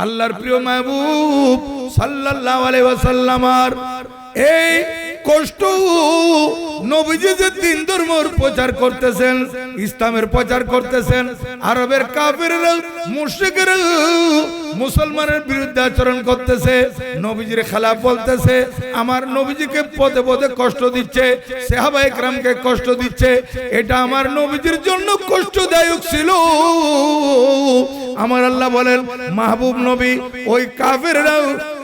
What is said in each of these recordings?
আল্লাহর প্রিয় মাহবুব সাল্লাল্লাহু আলাইহি ওয়াসাল্লামার এই কষ্ট নবীজি যে দিন ধর্মের প্রচার করতেছেন, ইসলামের প্রচার করতেছেন, আরবের কাফিররা মুশরিকরা মুসলমানের বিরুদ্ধে আচরণ করতেছে, নবীজির খেলাফ বলতেছে, আমার নবীজিকে পদে পদে কষ্ট দিচ্ছে, সাহাবায়ে কেরামকে কষ্ট দিচ্ছে, এটা আমার নবীজির জন্য কষ্টদায়ক ছিল। আমার আল্লাহ বলেন মাহবুব নবী ওই কাফিররা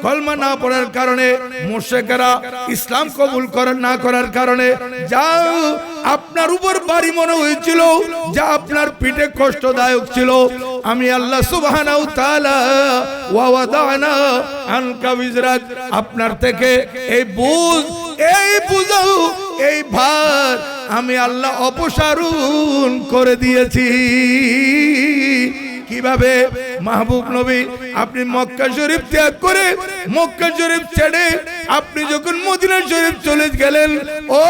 কলমা না পড়ার কারণে, মুশরিকরা ইসলাম কবুল না করার কারণে যা আপনার উপর ভারী মনে হয়েছিল, যা আপনার পিঠে কষ্টদায়ক ছিল, আমি আল্লাহ সুবহানাহু ওয়া তাআলা ওয়া ওয়াদানা আনকা বিজরাক, আপনার থেকে এই বুঝ, এই বুঝাও, এই ভার আমি আল্লাহ অপসারণ করে দিয়েছি। কিভাবে? মাহবুব নবী আপনি মক্কা শরীফ ত্যাগ করে, মক্কা শরীফ ছেড়ে আপনি যখন মদিনা শরীফ চলে গেলেন, ও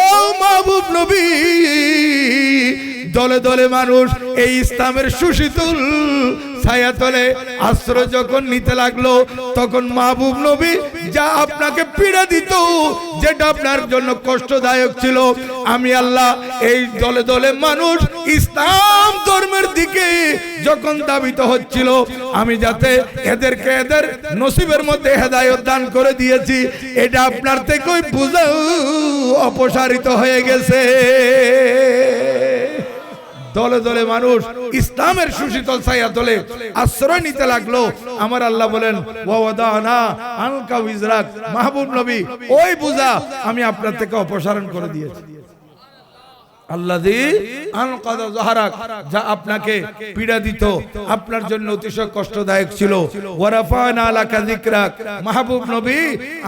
মাহবুব নবী দলে দলে মানুষ এই ইসলামের সুশীতল ছায়া তলে আশ্রয় যখন নিতে লাগলো, তখন মাহবুব নবী যা আপনাকে পীড়া দিত, যেটা আপনার জন্য কষ্টদায়ক ছিল, আমি আল্লাহ এই দলে দলে মানুষ ইসলাম ধর্মের দিকে যখন ধাবিত হচ্ছিল, আমি যাতে এদেরকে এদের নসিবের মধ্যে হেদায়েত দান করে দিয়েছি, এটা আপনার থেকে বুঝা অপসারিত হয়ে গেছে। দলে দলে মানুষ ইসলামের সুশীতল ছায়া তলে আশ্রয় নিতে লাগলো। আমার আল্লাহ বলেন ওয়া ওয়াদানা আনকা বিজরাক, মাহবুব নবী ওই বুঝা আমি আপনার থেকে অপসারণ করে দিয়েছি। আল্লাযী আনকাযা যাহরাক, যা আপনাকে পীড়া দিত, আপনার জন্য অতিশয় কষ্টদায়ক ছিল। ওয়া রাফা'না লাকা যিকরাক, মাহবুব নবী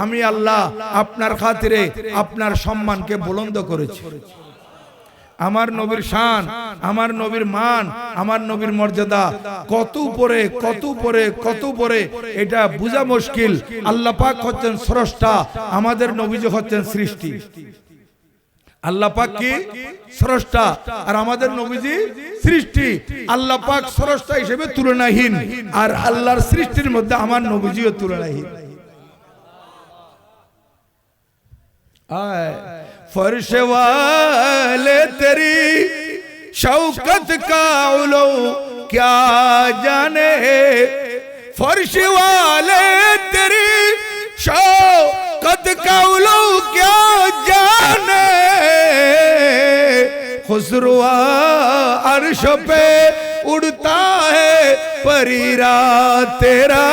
আমি আল্লাহ আপনার খাতিরে আপনার সম্মানকে বুলন্দ করেছি। আমার নবীর শান, আমার নবীর মান, আমার নবীর মর্যাদা কত উপরে, কত উপরে, কত উপরে, এটা বোঝা মুশকিল। আল্লাহ পাক হচ্ছেন স্রষ্টা, আমাদের নবীজি হচ্ছেন সৃষ্টি। আল্লাহ পাক কি? স্রষ্টা, আর আমাদের নবীজি সৃষ্টি। আল্লাহ পাক স্রষ্টা হিসেবে তুলনাহীন, আর আল্লাহর সৃষ্টির মধ্যে আমার নবীজিও তুলনাহীন। फर्श वाले तेरी शौकत का उलो क्या जाने, फर्श वाले तेरी शौकत का उलो क्या जाने, खुसरुआ अर्श पे उड़ता है परीरा तेरा।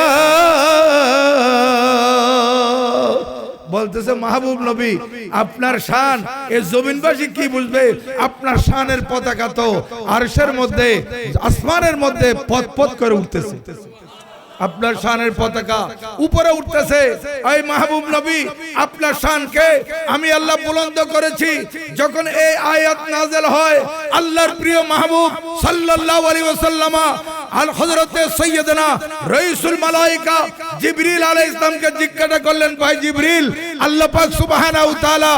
বলতেছে মাহবুব নবী আপনার শান এই জমিনবাসী কি বুঝবে? আপনার শানের পতাকা তো আরশের মধ্যে, আসমানের মধ্যে পথ পথ করে উঠতেছে। আপনার শানের পতাকা উপরে উঠতেছে। এই মাহবুব নবী আপনার শানকে আমি আল্লাহ বুলন্দ করেছি। যখন এই আয়াত নাযিল হয়, আল্লাহর প্রিয় মাহবুব সাল্লাল্লাহু আলাইহি ওয়াসাল্লাম আল হযরতে সাইয়্যিদানা রাইসুল মালায়েকা জিবরিল আলাইহিস সালামকে জিজ্ঞাসা করলেন, ভাই জিবরিল, আল্লাহ পাক সুবহানাহু ওয়া তাআলা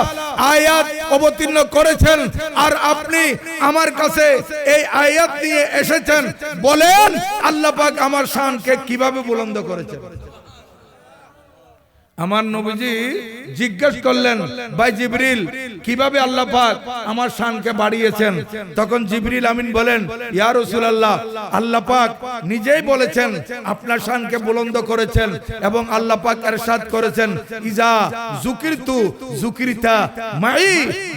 আয়াত অবতীর্ণ করেছেন, আর আপনি আমার কাছে এই আয়াত নিয়ে এসেছেন, বলেন আল্লাহ পাক আমার শানকে কিভাবে বুলন্দ করেছেন? আমার নবীজি জিজ্ঞাসা করলেন, ভাই জিবরিল, কিভাবে আল্লাহ পাক আমার শানকে বাড়িয়েছেন? তখন জিবরিল আমিন বলেন, ইয়া রাসূলুল্লাহ, আল্লাহ পাক নিজেই বলেছেন আপনার শানকে বুলন্দ করেছেন, এবং আল্লাহ পাক ইরশাদ করেছেন, ইজা যুকিরতু যুকিরতা মাই।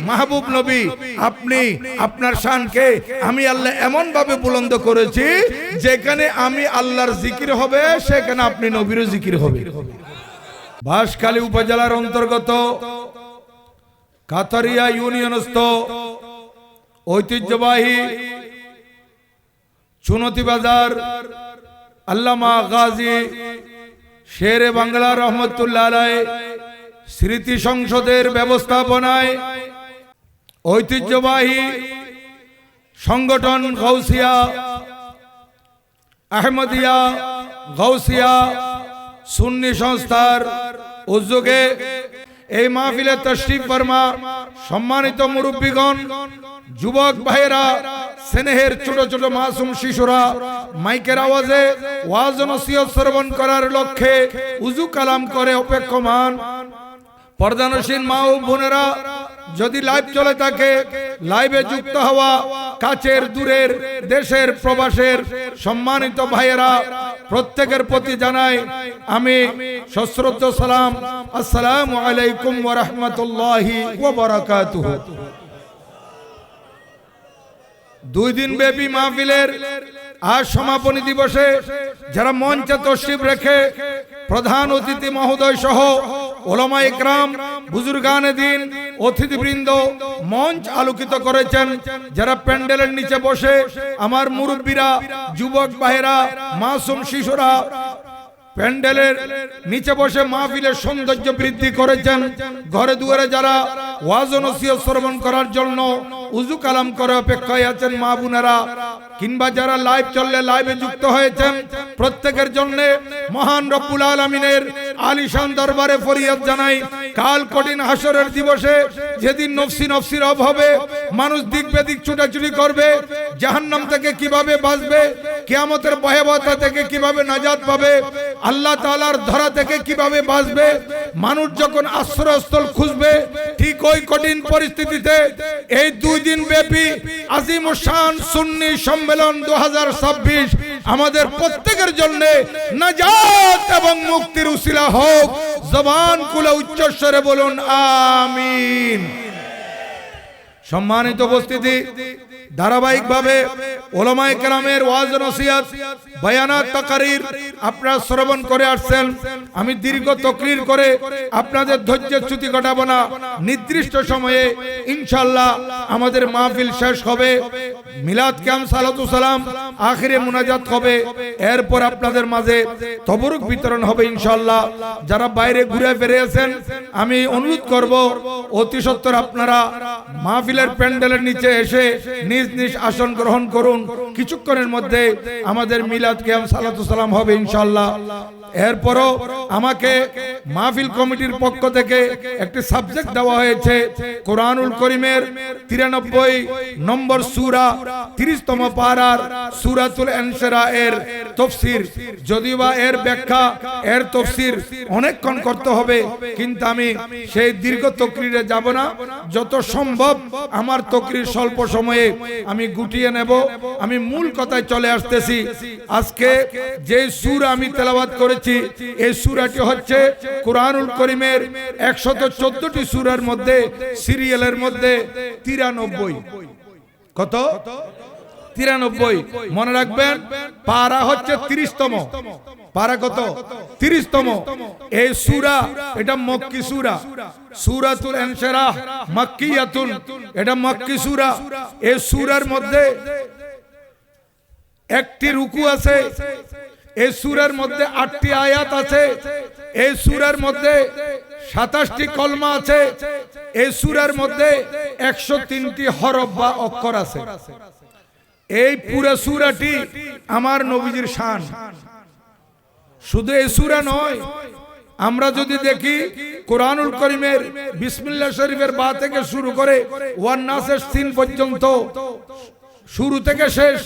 মাহবুব নবী আপনি আপনার শানকে আমি আল্লাহ এমন ভাবে বুলন্দ করেছি, যেখানে আমি আল্লাহর জিকির হবে, সেখানে আপনি নবীরও জিকির হবে। বাঁশখালী উপজেলার অন্তর্গত কাতারিয়া ইউনিয়নস্থ ঐতিহ্যবাহী চুনতি বাজার আল্লামা গাজী শেরে বাংলা রহমতুল্লাহ আলাইহি স্মৃতি সংসদের ব্যবস্থাপনায় ঐতিহ্যবাহী সংগঠন গাউসিয়া আহমদিয়া গাউসিয়া সুন্নি সংস্থার উদ্যোগে এই মাহফিলে তাশরীফ ফরমা সম্মানিত মুরব্বিগণ, যুবক ভাইরা, স্নেহের ছোট ছোট মাসুম শিশুরা, মাইকের আওয়াজে ওয়াজ ও নসিহত শ্রবণ করার লক্ষ্যে উযু কালাম করে অপেক্ষমান পর্দানসীন মা ও বোনেরা, যদি লাইভ চলে থাকে লাইভে যুক্ত হওয়া কাছের দূরের দেশের প্রবাসের সম্মানিত ভাইয়েরা, প্রত্যেকের প্রতি জানাই আমি সশ্রদ্ধ সালাম। আসসালামু আলাইকুম ওয়া রাহমাতুল্লাহি ওয়া বারাকাতুহু। 2 দিন ব্যাপী মাহফিলের আজ সমাপনী দিবসে যারা মঞ্চে তশরিফ রেখে প্রধান অতিথি মহোদয় সহ ওলামা ইকরাম, বুজুর্গানে দ্বীন, অতিথিবৃন্দ মঞ্চ আলোকিত করেছেন, যারা প্যান্ডেলের নিচে বসে আমার মুরব্বীরা, যুবক ভাইয়েরা, মাসুম শিশুরা প্যান্ডেলের নিচে বসে মাহফিলের সৌন্দর্য বৃদ্ধি করেছেন, ঘরে দুয়ারে যারা ওয়াজ ও নসিহত শ্রবণ করার জন্য উযু কালাম করে অপেক্ষায় আছেন মা বোনেরা, কিংবা যারা লাইভ চললে লাইভে যুক্ত হয়েছেন, প্রত্যেকের জন্য মহান রব্বুল আলামিনের আলিশান দরবারে ফরিয়াদ জানাই, কাল কঠিন হাসরের দিবসে যেদিন নফসি নফসি রব হবে, মানুষ দিক বেদিক ছুটাছুটি করবে, জাহান্নাম থেকে কিভাবে বাঁচবে, কিয়ামতের ভয়াবহতা থেকে কিভাবে নাজাত পাবে, আল্লাহ তাআলার ধরা থেকে কিভাবে বাঁচবে, মানুষ যখন আশ্রয়স্থল খুঁজবে, ঠিক ওই কঠিন পরিস্থিতিতে এই 2 দিন ব্যাপী আজিম শান সুন্নি সম্মেলন 2026 আমাদের প্রত্যেকের জন্য নাজাত এবং মুক্তির উসিলা হোক। জবান খুলে উচ্চস্বরে বলুন আমিন। সম্মানিত উপস্থিতি, ধারাবাহিকভাবে ওলামায়ে কেরামের ওয়াজ ও নসিহত, বায়ানাত, তাকারীর আপনারা শ্রবণ করে আসছেন। আমি দীর্ঘ তাকরীর করে আপনাদের ধৈর্যের চ্যুতি ঘটাবো না। নির্দিষ্ট সময়ে ইনশাআল্লাহ আমাদের মাহফিল শেষ হবে, মিলাদ কিয়াম সালাতু সালাম আখিরে মুনাজাত হবে, এরপর আপনাদের মাঝে তবরুক বিতরণ হবে ইনশাআল্লাহ। যারা বাইরে ঘুরে ফিরে আছেন, আমি অনুরোধ করব অতি সত্বর আপনারা মাহফিলের প্যান্ডেলের নিচে এসে নিজ নিজ আসন গ্রহণ করুন। কিছুক্ষণের মধ্যে আমাদের মিলাদ কিয়াম সালাতু সালাম হবে ইনশাআল্লাহ। এরপরও আমাকে মাহফিল কমিটির পক্ষ থেকে একটি সাবজেক্ট দেওয়া হয়েছে, কোরআনুল করিমের 93 নম্বর সূরা 30তম পারার সূরাতুল আনশরা এর তাফসীর। যদিও বা এর ব্যাখ্যা, এর তাফসীর অনেকক্ষণ করতে হবে, কিন্তু আমি সেই দীর্ঘ তাকরীরে যাব না। যত সম্ভব আমার তাকরীর স্বল্প সময়ে আমি গুটিয়ে নেব। আমি মূল কথায় চলে আসতেছি। আজকে যে সূরা আমি তেলাওয়াত করেছি, এই সূরাটি হচ্ছে কোরআনুল করিমের 114টি সূরার মধ্যে সিরিয়ালের মধ্যে 93। কত? 93। মনে রাখবেন, পারা হচ্ছে 30তম। পারা কত? 30তম। এই সূরা এটা মক্কি সূরা, সূরাতুল আনশরা মাক্কিয়াতুন, এটা মক্কি সূরা। এই সূরার মধ্যে একটি রুকু আছে, এই সূরার মধ্যে 8টি আয়াত আছে, এই সূরার মধ্যে 27টি কলমা আছে, এই সূরার মধ্যে 103টি হরফ বা অক্ষর আছে। এই পুরো সূরাটি আমার নবীজির শান। শুধু এই সূরা নয়, আমরা যদি দেখি কোরআনুল করিমের বিসমিল্লাহ শরীফের বা থেকে শুরু করে ওয়ান নাসের সিন পর্যন্ত, শুরু থেকে শেষ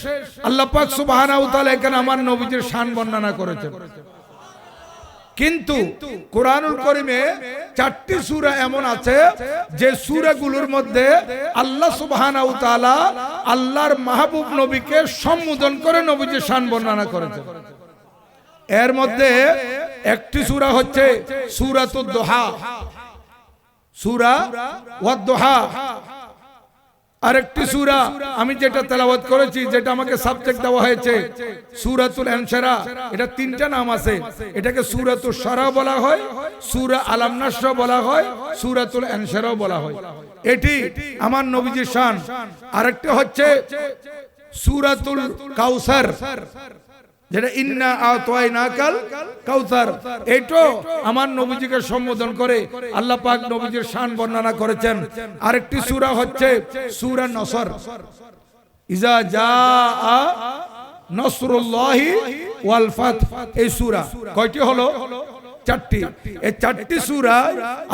আল্লাহ পাক সুবহানাহু ওয়া তাআলা এখানে আমার নবীজির শান বর্ণনা করেছেন। কিন্তু কোরআনুল করিমে 4টি সূরা এমন আছে যে সূরাগুলোর মধ্যে আল্লাহ সুবহানাহু ওয়া তাআলা আল্লাহর মাহবুব নবীকে সম্বোধন করে নবীজির শান বর্ণনা করেছেন। এর মধ্যে একটি সূরা হচ্ছে সূরাতুদ দুহা, সূরা ওয়াদ দুহা। আরেকটি সূরা আমি যেটা তেলাওয়াত করেছি, যেটা আমাকে সাবজেক্ট দেওয়া হয়েছে, সূরাতুল আনশরা। এটা 3টা নাম আছে। এটাকে সূরাতুশ শরা বলা হয়, সূরা আলাম নাসর বলা হয়, সূরাতুল আনশরাও বলা হয়। এটি আমার নবীজির শান। আরেকটি হচ্ছে সূরাতুল কাউসার, যেটা ইন্না আতাইনাকাল কাউসার। এইটা আমার নবীজিকে সম্বোধন করে আল্লাহ পাক নবীজির শান বর্ণনা করেছেন। আরেকটি সূরা হচ্ছে সূরা নসর, ইজা জাআ নসরুল্লাহি ওয়াল ফাত। এই সূরা কয়টি হলো? চারটি। এই চারটি সূরা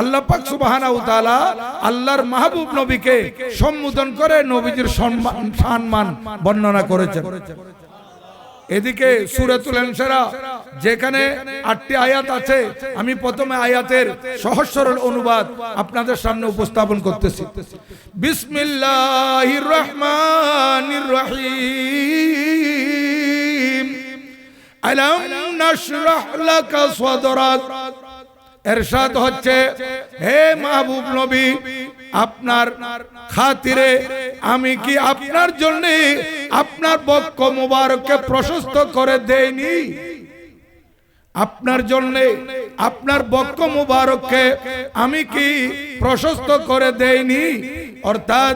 আল্লাহ পাক সুবহানাহু ওয়া তাআলা আল্লাহর মাহবুব নবীকে সম্বোধন করে নবীজির সম্মান বর্ণনা করেছেন। এদিকে সূরাতুল ইনশিরাহ যেখানে 8টি আয়াত আছে, আমি প্রথমে আয়াতের সহজ সরল অনুবাদ আপনাদের সামনে উপস্থাপন করতেছি। বিসমিল্লাহির রহমানির রহিম। আলাম নাশরাহ লাকা সাদরাক। ইরশাদ হচ্ছে, হে মাহবুব নবী, আপনার খাতিরে আমি কি আপনার জন্য আপনার বক্ষ মুবারককে প্রশস্ত করে দেইনি? আপনার জন্য আপনার বক্ষ মুবারককে আমি কি প্রশস্ত করে দেইনি? অর্থাৎ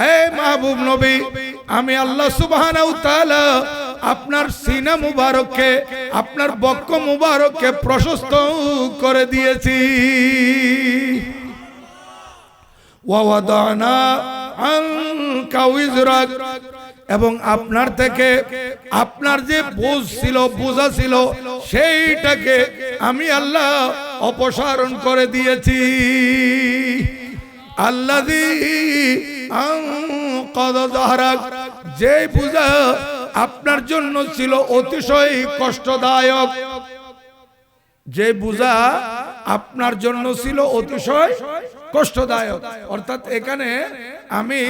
হে মাহবুব নবী, আমি আল্লাহ সুবহানাহু ওয়া তাআলা আপনার সিনা মুবারককে, আপনার বক্ষ মুবারককে প্রশস্ত করে দিয়েছি। ওয়া ওয়াদানা আনকা উযরাক, এবং আপনার থেকে আপনার যে বোঝ ছিল, বোঝা ছিল, সেইটাকে আমি আল্লাহ অপসারণ করে দিয়েছি। আল্লাযী আনকাযা যাহরাক, যে বোঝা আপনার জন্য ছিল অতিশয় কষ্টদায়ক, যে বোঝা আপনার জন্য ছিল অতিশয় কষ্টদায়ক। অর্থাৎ এখানে আমি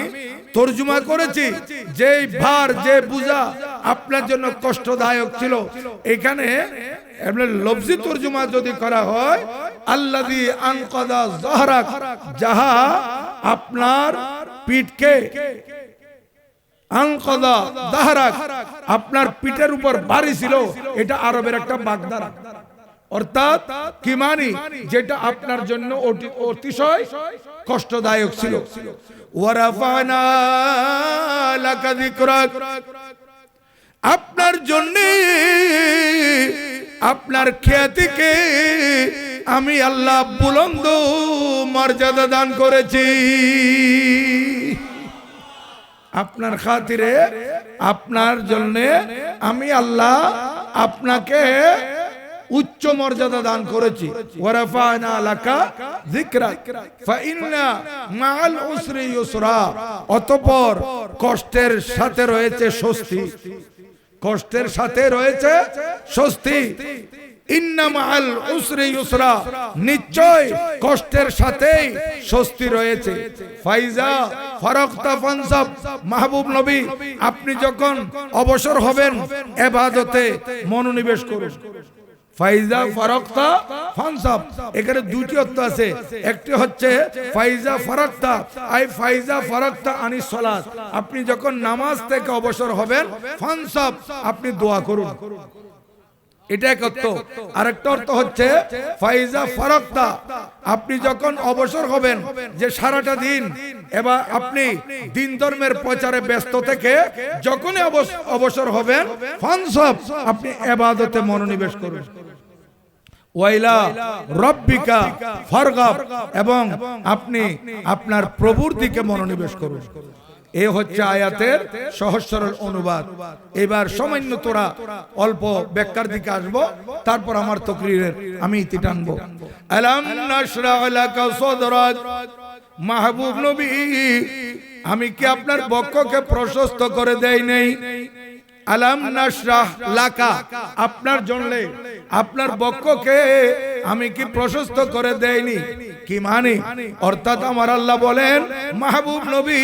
তরজমা করেছি যে ভার, যে বোঝা আপনার জন্য কষ্টদায়ক ছিল। এখানে লফজি তরজমা যদি করা হয়, আল্লাযী আনকাযা যাহরাক, যাহা আপনার পিঠকে, আনকাযা যাহরাক আপনার পিঠের উপর ভারী ছিল, এটা আরবের একটা বাগধারা। অর্থাৎ কি মানি, যেটা আপনার জন্য অতিশয় কষ্টদায়ক ছিল। ওয়ারাফানা লাকা যিকরাক, আপনার জন্য আপনার খ্যাতিকে আমি আল্লাহ বুলন্দ মর্যাদা দান করেছি। আপনার খাতিরে, আপনার জন্য আমি আল্লাহ আপনাকে উচ্চ মর্যাদা দান করেছি। ওয়ারাফানা লাকা যিকরাক ফাইন্না মাআল উসরি ইউসরা, অতঃপর কষ্টের সাথে রয়েছে স্বস্তি, কষ্টের সাথে রয়েছে স্বস্তি। ইন্না মাআল উসরি ইউসরা, নিশ্চয় কষ্টের সাথেই স্বস্তি রয়েছে। ফাইজা ফারাগতা ফানসাব, মাহবুব নবী আপনি যখন অবসর হবেন ইবাদতে মনোনিবেশ করুন। ফাইজা ফারাগতা ফানসাব, এখানে দুটি অর্থ আছে। একটি হচ্ছে ফাইজা ফারাগতা, আই ফাইজা ফারাগতা আনিস সালাত, আপনি যখন নামাজ থেকে অবসর হবেন, ফানসাব আপনি দোয়া করুন, এটা এক অর্থ। আরেকটা অর্থ হচ্ছে ফাইজা ফারাগতা, আপনি যখন অবসর হবেন, যে সারাটা দিন এবার আপনি দিন ধর্মের প্রচারে ব্যস্ত থেকে যখনই অবসর হবেন, ফানসাব আপনি ইবাদতে মনোনিবেশ করুন। ওয়াইলা রাব্বিকা ফারগাব, এবং আপনি আপনার প্রভুর দিকে মনোনিবেশ করুন। এই হচ্ছে আয়াতের সহজ সরল অনুবাদ। এবার সামান্য তোরা অল্প ব্যাখ্যার দিকে আসবো, তারপর আমার তাকরীরের আমি ইতি টানবো। আলাম নাশরাহ লাকা সাদরাক, মাহবুব নবী আমি কি আপনার বক্ষকে প্রশস্ত করে দেই নাই? আলাম নাশরাহ লাকা, আপনার জন্য আপনার বক্ষকে আমি কি প্রশস্ত করে দেইনি? কি মানে, অর্থাৎ আমার আল্লাহ বলেন, মাহবুব নবী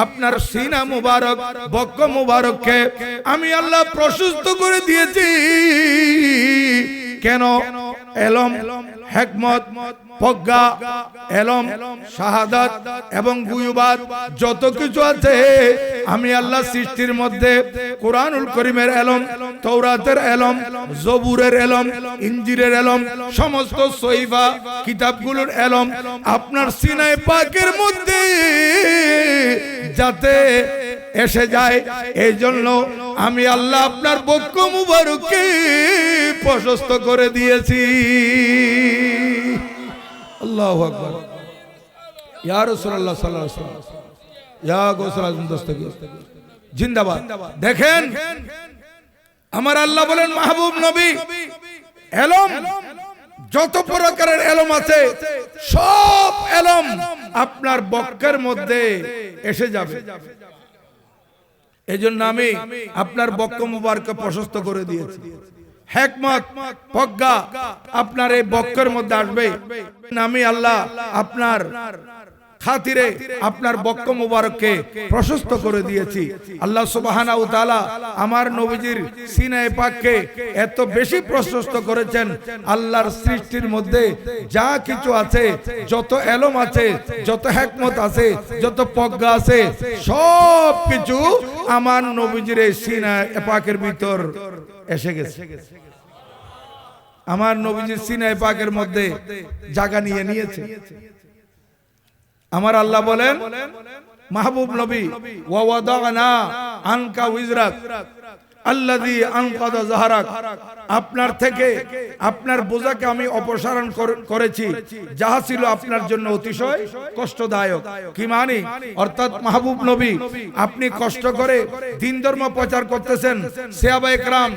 আপনার সিনা মুবারক, বক্ষ মুবারককে আমি আল্লাহ প্রশস্ত করে দিয়েছি। কেন? এলম, হিকমত, প্রজ্ঞা, এলম, শাহাদাত এবং গুয়ুবাত যত কিছু আছে, আমি আল্লাহ সৃষ্টির মধ্যে কোরআনুল কারীমের এলম, তাওরাতের এলম, জবুরের এলম, ইনজিলের এলম, সমস্ত সহিফা কিতাবগুলোর এলম আপনার সিনায়ে পাকের মধ্যে যাতে এসে যায়, এই জন্য আমি আল্লাহ আপনার বক্ষ মুবারককে প্রশস্ত করে দিয়েছি। আল্লাহু আকবার। ইয়া রাসূলুল্লাহ সাল্লাল্লাহু আলাইহি ওয়াসাল্লাম, ইয়া গোসল আজম দস্তগীর জিন্দাবাদ। দেখেন আমার আল্লাহ বলেন, মাহবুব নবী এলম যত প্রকারের এলম আছে সব এলম আপনার বক্ষের মধ্যে এসে যাবে। এজন্য আমি আপনার বক্ষ মুবারককে প্রশস্ত করে দিয়েছি। হিকমত প্রজ্ঞা আপনার এই বক্ষের মধ্যে আসবে। আমি আল্লাহ আপনার খাতিরে আপনার বক্ষ মুবারককে প্রশস্ত করে দিয়েছি। আল্লাহ সুবহানাহু ওয়া তাআলা আমার নবীজির সিনায়ে পাককে এত বেশি প্রশস্ত করেছেন, আল্লাহর সৃষ্টির মধ্যে যা কিছু আছে, যত এলম আছে, যত হিকমত আছে, যত প্রজ্ঞা আছে, সব কিছু আমার নবীজির এই সিনায়ে পাকের ভিতর এসে গেছে। আমার নবীজির সিনায়ে পাকের মধ্যে জায়গা নিয়ে নিয়েছে। আমার আল্লাহ বলেন মাহবুব নবী ওয়া ওয়াদানা আনকা উযরাক আল্লাযী আনকাযা যাহরাক, আপনার থেকে আপনার বোঝাকে আমি অপসারণ করেছি যাহা ছিল আপনার জন্য অতিশয় কষ্টদায়ক। কি মানে? অর্থাৎ মাহবুব নবী আপনি কষ্ট করে দ্বীন ধর্ম প্রচার করতেছেন, সাহাবায়ে কেরাম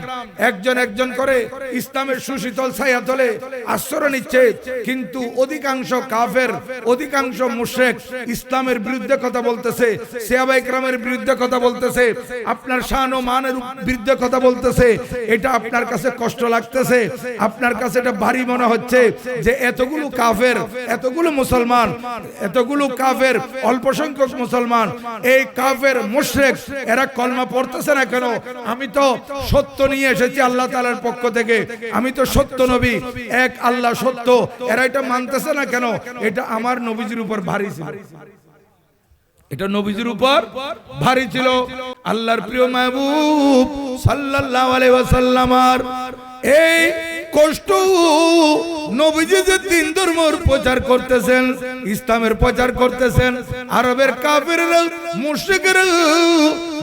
একজন একজন করে ইসলামের সুশীতল ছায়াতলে আশ্রয় নিচ্ছে, কিন্তু অধিকাংশ কাফের, অধিকাংশ মুশরিক ইসলামের বিরুদ্ধে কথা বলতেছে, সাহাবায়ে কেরামের বিরুদ্ধে কথা বলতেছে, আপনার শান ও মানের বিরুদ্ধে কথা বলতেছে। এটা আপনার কাছে কষ্ট লাগতেছে, আপনার কাছে এটা ভারী মনে হচ্ছে যে এতগুলো কাফের, এতগুলো মুসলমান, এতগুলো কাফের, অল্প সংখ্যক মুসলমান, এই কাফের মুশরিক এরা কলমা পড়তেছে না কেন? আমি তো সত্য নিয়ে এসেছি আল্লাহ তাআলার পক্ষ থেকে, আমি তো সত্য নবী, এক আল্লাহ সত্য, এরা এটা মানতেছে না কেন? এটা আমার নবীজির উপর ভারী ছিল, এটা নবীজির উপর ভারী ছিল। আল্লাহর প্রিয় মাহবুব সাল্লাল্লাহু আলাইহি ওয়াসাল্লামের এই কষ্ট, নবীজি যে দ্বীন ধর্মের প্রচার করতেছেন, ইসলামের প্রচার করতেছেন, আরবের কাফেররা, মুশরিকরা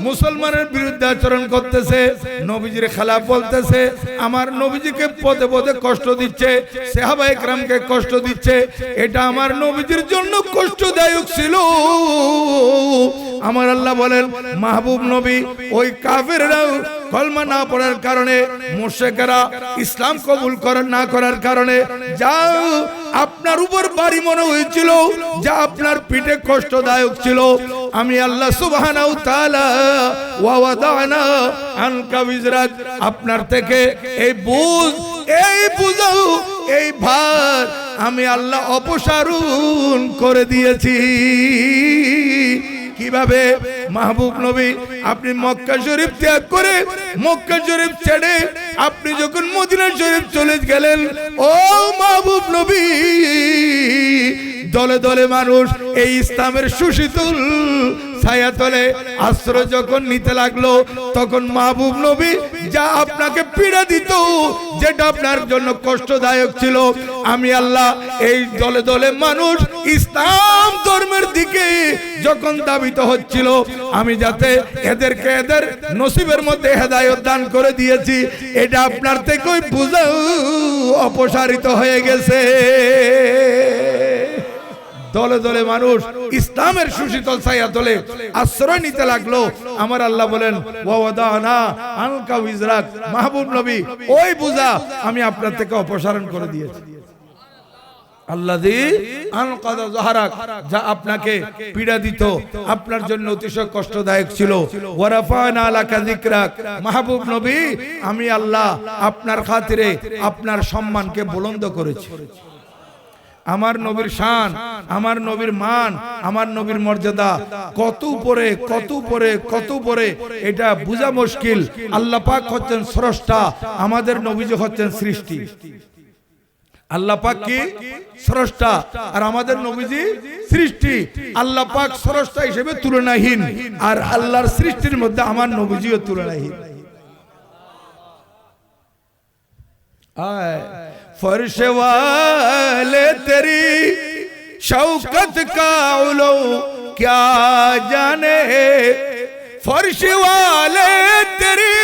মুসলমানের বিরুদ্ধে আচরণ করতেছে, নবীজির খেলাফ বলতেছে, আমার নবীজিকে পদে পদে কষ্ট দিচ্ছে, সাহাবায়ে কেরামকে কষ্ট দিচ্ছে, এটা আমার নবীজির জন্য কষ্টদায়ক ছিল। আমার আল্লাহ বলেন মাহবুব নবী ওই কাফেররা কলমা না পড়ার কারণে, মুশরিকরা ইসলাম কবুল না করার কারণে যা আপনার উপর ভারী মনে হয়েছিল, যা আপনার পিঠে কষ্টদায়ক ছিল, আমি আল্লাহ সুবহানাহু ওয়া তাআলা ওয়া ওয়াদানা আনকা উযরাক, আপনার থেকে এই বুঝ, এই বুঝাও, এই ভার আমি আল্লাহ অপসারণ করে দিয়েছি। কিভাবে? মাহবুব নবী আপনি মক্কা শরীফ ত্যাগ করে, মক্কা শরীফ ছেড়ে আপনি যখন মদিনা শরীফ চলে গেলেন, ও মাহবুব নবী দলে দলে মানুষ এই ইসলামের সুশীতল ছায়াতলে আশ্রয় যখন নিতে লাগলো, তখন মাহবুব নবী যা আপনাকে পীড়া দিত, যেটা আপনার জন্য কষ্টদায়ক ছিল, আমি আল্লাহ এই দলে দলে মানুষ ইসলাম ধর্মের দিকে যখন ধাবিত হচ্ছিল, আমি যাতে এদেরকে এদের নসিবের মধ্যে হেদায়েত দান করে দিয়েছি, এটা আপনার থেকে বুঝাও অপসারিত হয়ে গেছে। দলে দলে মানুষ ইসলামের সুশীতল ছায়াতলে আশ্রয় নিতে লাগলো। আমার আল্লাহ বলেন ওয়া ওয়াদানা আনকা উযরাক, মাহবুব নবী ওই বোঝা আমি আপনার থেকে অপসারণ করে দিয়েছি। আল্লাযী আনকাযা যাহরাক, যা আপনাকে পীড়া দিত, আপনার জন্য অতিশয় কষ্টদায়ক ছিল। ওয়া রাফা'না লাকা যিকরাক, মাহবুব নবী আমি আল্লাহ আপনার খাতিরে আপনার সম্মানকে বুলন্দ করেছি। আমার নবীর শান, আমার নবীর মান, আমার নবীর মর্যাদা কত উপরে, কত উপরে, কত উপরে, এটা বোঝা মুশকিল। আল্লাহ পাক হচ্ছেন স্রষ্টা, আমাদের নবীজি হচ্ছেন সৃষ্টি। আল্লাহ পাক কি? স্রষ্টা, আর আমাদের নবীজি সৃষ্টি। আল্লাহ পাক স্রষ্টা হিসেবে তুলনাহীন, আর আল্লাহর সৃষ্টির মধ্যে আমার নবীজিও তুলনাহীন। फर्श वाले तेरी शौकत का उलो क्या जाने, फर्श वाले तेरी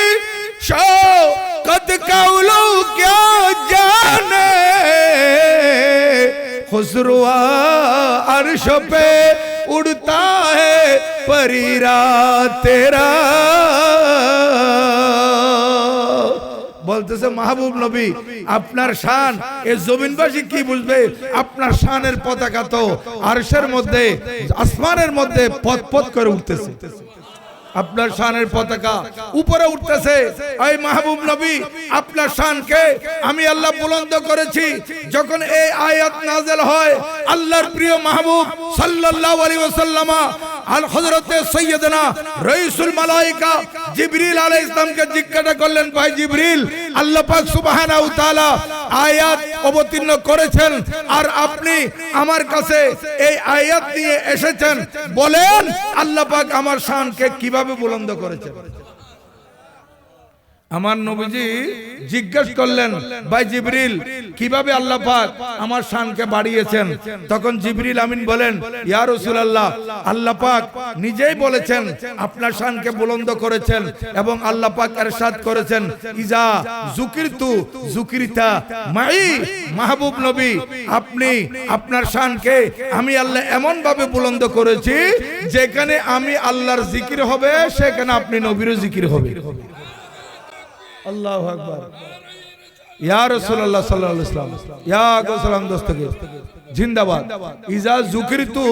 शौकत का उलो क्या जाने, खुसरुआ अर्श पे उड़ता है परीरा तेरा, বলতেছে মাহবুব নবী আপনার শান এই জমিনবাসী কি বুঝবে, আপনার শানের পতাকা তো আরশের মধ্যে আসমানের মধ্যে পথ পথ করে উঠতেছে, আপনার শানের পতাকা উপরে উঠতেছে। এই মাহবুব নবী আপনার শানকে আমি আল্লাহ বুলন্দ করেছি। যখন এই আয়াত নাযিল হয় আল্লাহর প্রিয় মাহবুব সাল্লাল্লাহু আলাইহি ওয়াসাল্লাম আল হযরতে সাইয়্যিদানা রাইসুল মালায়েকা জিবরিল আলাইহিস সালামকে জিজ্ঞাসা করলেন, ভাই জিবরিল আল্লাহ পাক সুবহানাহু ওয়া তাআলা আয়াত অবতীর্ণ করেছেন আর আপনি আমার কাছে এই আয়াত নিয়ে এসেছেন, বলেন আল্লাহ পাক আমার শানকে কিভাবে বুলন্দ করেছেন। আমার নবীজি জিজ্ঞাসা করলেন, ভাই জিবরিল কিভাবে আল্লাহ পাক আমার শানকে বাড়িয়েছেন। তখন জিবরিল আমিন বলেন, ইয়া রাসূলুল্লাহ আল্লাহ পাক নিজেই বলেছেন আপনার শানকে বুলন্দ করেছেন এবং আল্লাহ পাক ইরশাদ করেছেন, ইজা যুকিরতু যুকিরতা মাই। মাহবুব নবী আপনি আপনার শানকে আমি আল্লাহ এমন ভাবে বুলন্দ করেছি যেখানে আমি আল্লাহর জিকির হবে সেখানে আপনি নবীরও জিকির হবে। আল্লাহু আকবার। ইয়া রাসূলুল্লাহ সাল্লাল্লাহু আলাইহি ওয়াসাল্লাম, ইয়া গোসালাম দস্তগীর জিন্দাবাদ। ইজা যুকিরতু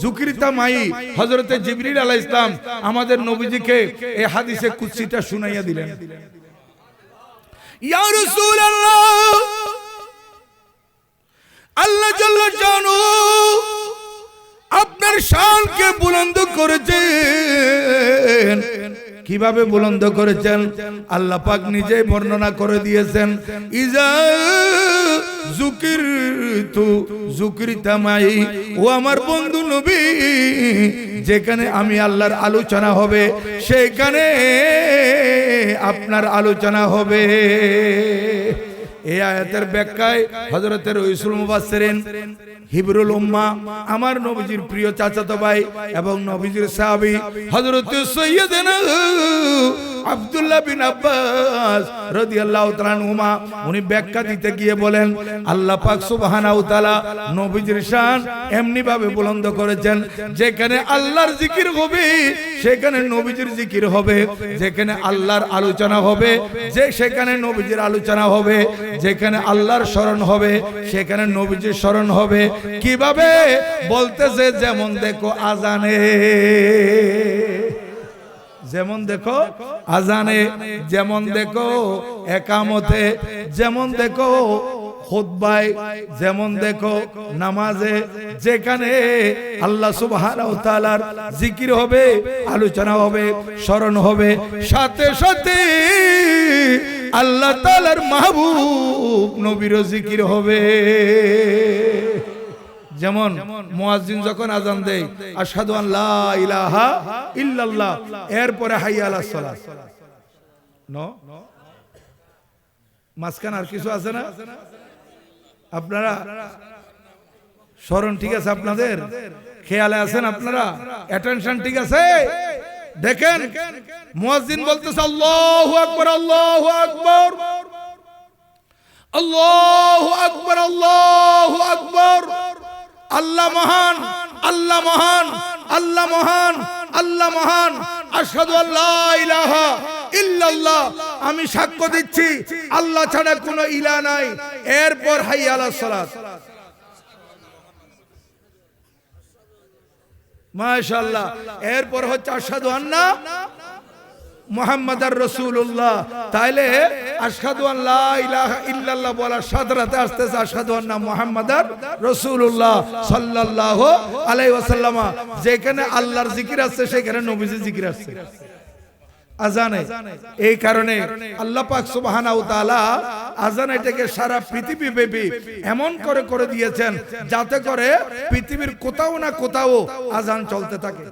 যুকিরতা মাই। হযরতে জিবরিল আলাইহিস সালাম আমাদের নবীজিকে এই হাদিসে কুদসিটা শুনাইয়া দিলেন। ইয়া রাসূলুল্লাহ আল্লাহ জাল্লা জালালু আপনার শানকে বুলন্দ করেছেন। কিভাবে বুলন্দ করেছেন আল্লাহ পাক নিজেই বর্ণনা করে দিয়েছেন, ইজা যুকিরতু যুকিরতা মাই। ও আমার বন্ধু নবী যেখানে আমি আল্লাহর আলোচনা হবে সেখানে আপনার আলোচনা হবে। এই আয়াতের ব্যাখ্যায় হযরতের রাসূল মুফাসসিরিন হিবরুল উম্মাহ আমার নবীজির প্রিয় চাচাতো ভাই এবং নবীজির সাহাবী হযরত সাইয়্যিদানা আব্দুল্লাহ বিন আব্বাস রাদিয়াল্লাহু তাআলা আনহুমা উনি ব্যাখ্যা দিতে গিয়ে বলেন, আল্লাহ পাক সুবহানাহু ওয়া তাআলা নবীজির শান এমনি ভাবে বুলন্দ করেছেন যেখানে আল্লাহর জিকির হবে সেখানে নবীজির জিকির হবে, যেখানে আল্লাহর আলোচনা হবে যে সেখানে নবীজির আলোচনা হবে, যেখানে আল্লাহর স্মরণ হবে সেখানে নবীজির স্মরণ হবে। কিভাবে বলতেছে, যেমন দেখো আজানে, যেমন দেখো আজানে, যেমন দেখো একামতে, যেমন দেখো খুতবায়, যেমন দেখো নামাজে, যেখানে আল্লাহ সুবহানাহু ওয়া তাআলার জিকির হবে, আলোচনা হবে, স্মরণ হবে, সাথে সাথে আল্লাহ তাআলার মাহবুব নবীরও জিকির হবে। যেমন মুয়াজ্জিন যখন আযান দেয় আশহাদু আন লা ইলাহা ইল্লাল্লাহ, এরপরে হাইয়া আলাস সালাত, নো মাঝখানে আর কিছু আছে না? আপনারা স্মরণ ঠিক আছে, আপনাদের খেয়ালে আছেন, আপনারা অ্যাটেনশন ঠিক আছে? দেখেন মুয়াজ্জিন বলতেছে আল্লাহু আকবার, আল্লাহু আকবার, আল্লাহু আকবার, আল্লাহু আকবার। আল্লাহ মহান, আল্লাহ মহান, আল্লাহ মহান, আল্লাহ মহান। আশহাদু আল্লা ইলাহা ইল্লাল্লাহ, আমি সাক্ষ্য দিচ্ছি আল্লাহ ছাড়া কোনো ইলাহ নাই। এরপর হাইয়া আলাস সালাত, মাশাআল্লাহ। এরপর হচ্ছে আশহাদু আন্না মুহাম্মাদার রাসূলুল্লাহ। তাইলে আশহাদু আন লা ইলাহা ইল্লাল্লাহ বলার সাথে সাথে আসতেছে আশহাদু আন্না মুহাম্মাদার রাসূলুল্লাহ সাল্লাল্লাহু আলাইহি ওয়াসাল্লাম। যেখানে আল্লাহর জিকির আছে সেখানে নবীজির জিকির আছে আজানে। এই কারণে আল্লাহ পাক সুবহানাহু ওয়া তাআলা আজান এটাকে সারা পৃথিবী ব্যাপী এমন করে করে দিয়েছেন যাতে করে পৃথিবীর কোথাও না কোথাও আজান চলতে থাকে।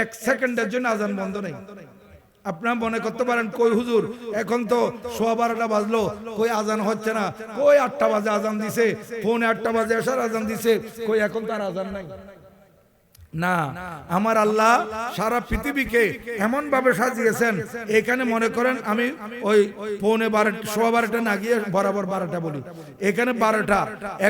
এক সেকেন্ডের জন্য আজান বন্ধ নেই। আপনারা মনে করতে পারেন কই হুজুর এখন তো 12:15 বাজলো, কই আজান হচ্ছে না, কই 8টা বাজে আজান দিছে, 7:45 বাজে এশার আজান দিছে, কই এখন তার আজান নাই। না, আমার আল্লাহ সারা পৃথিবীকে এমন ভাবে সাজিয়েছেন, এখানে মনে করেন আমি ওই পৌনে 12টা না গিয়ে বরাবর 12টা বলি, এখানে 12টা।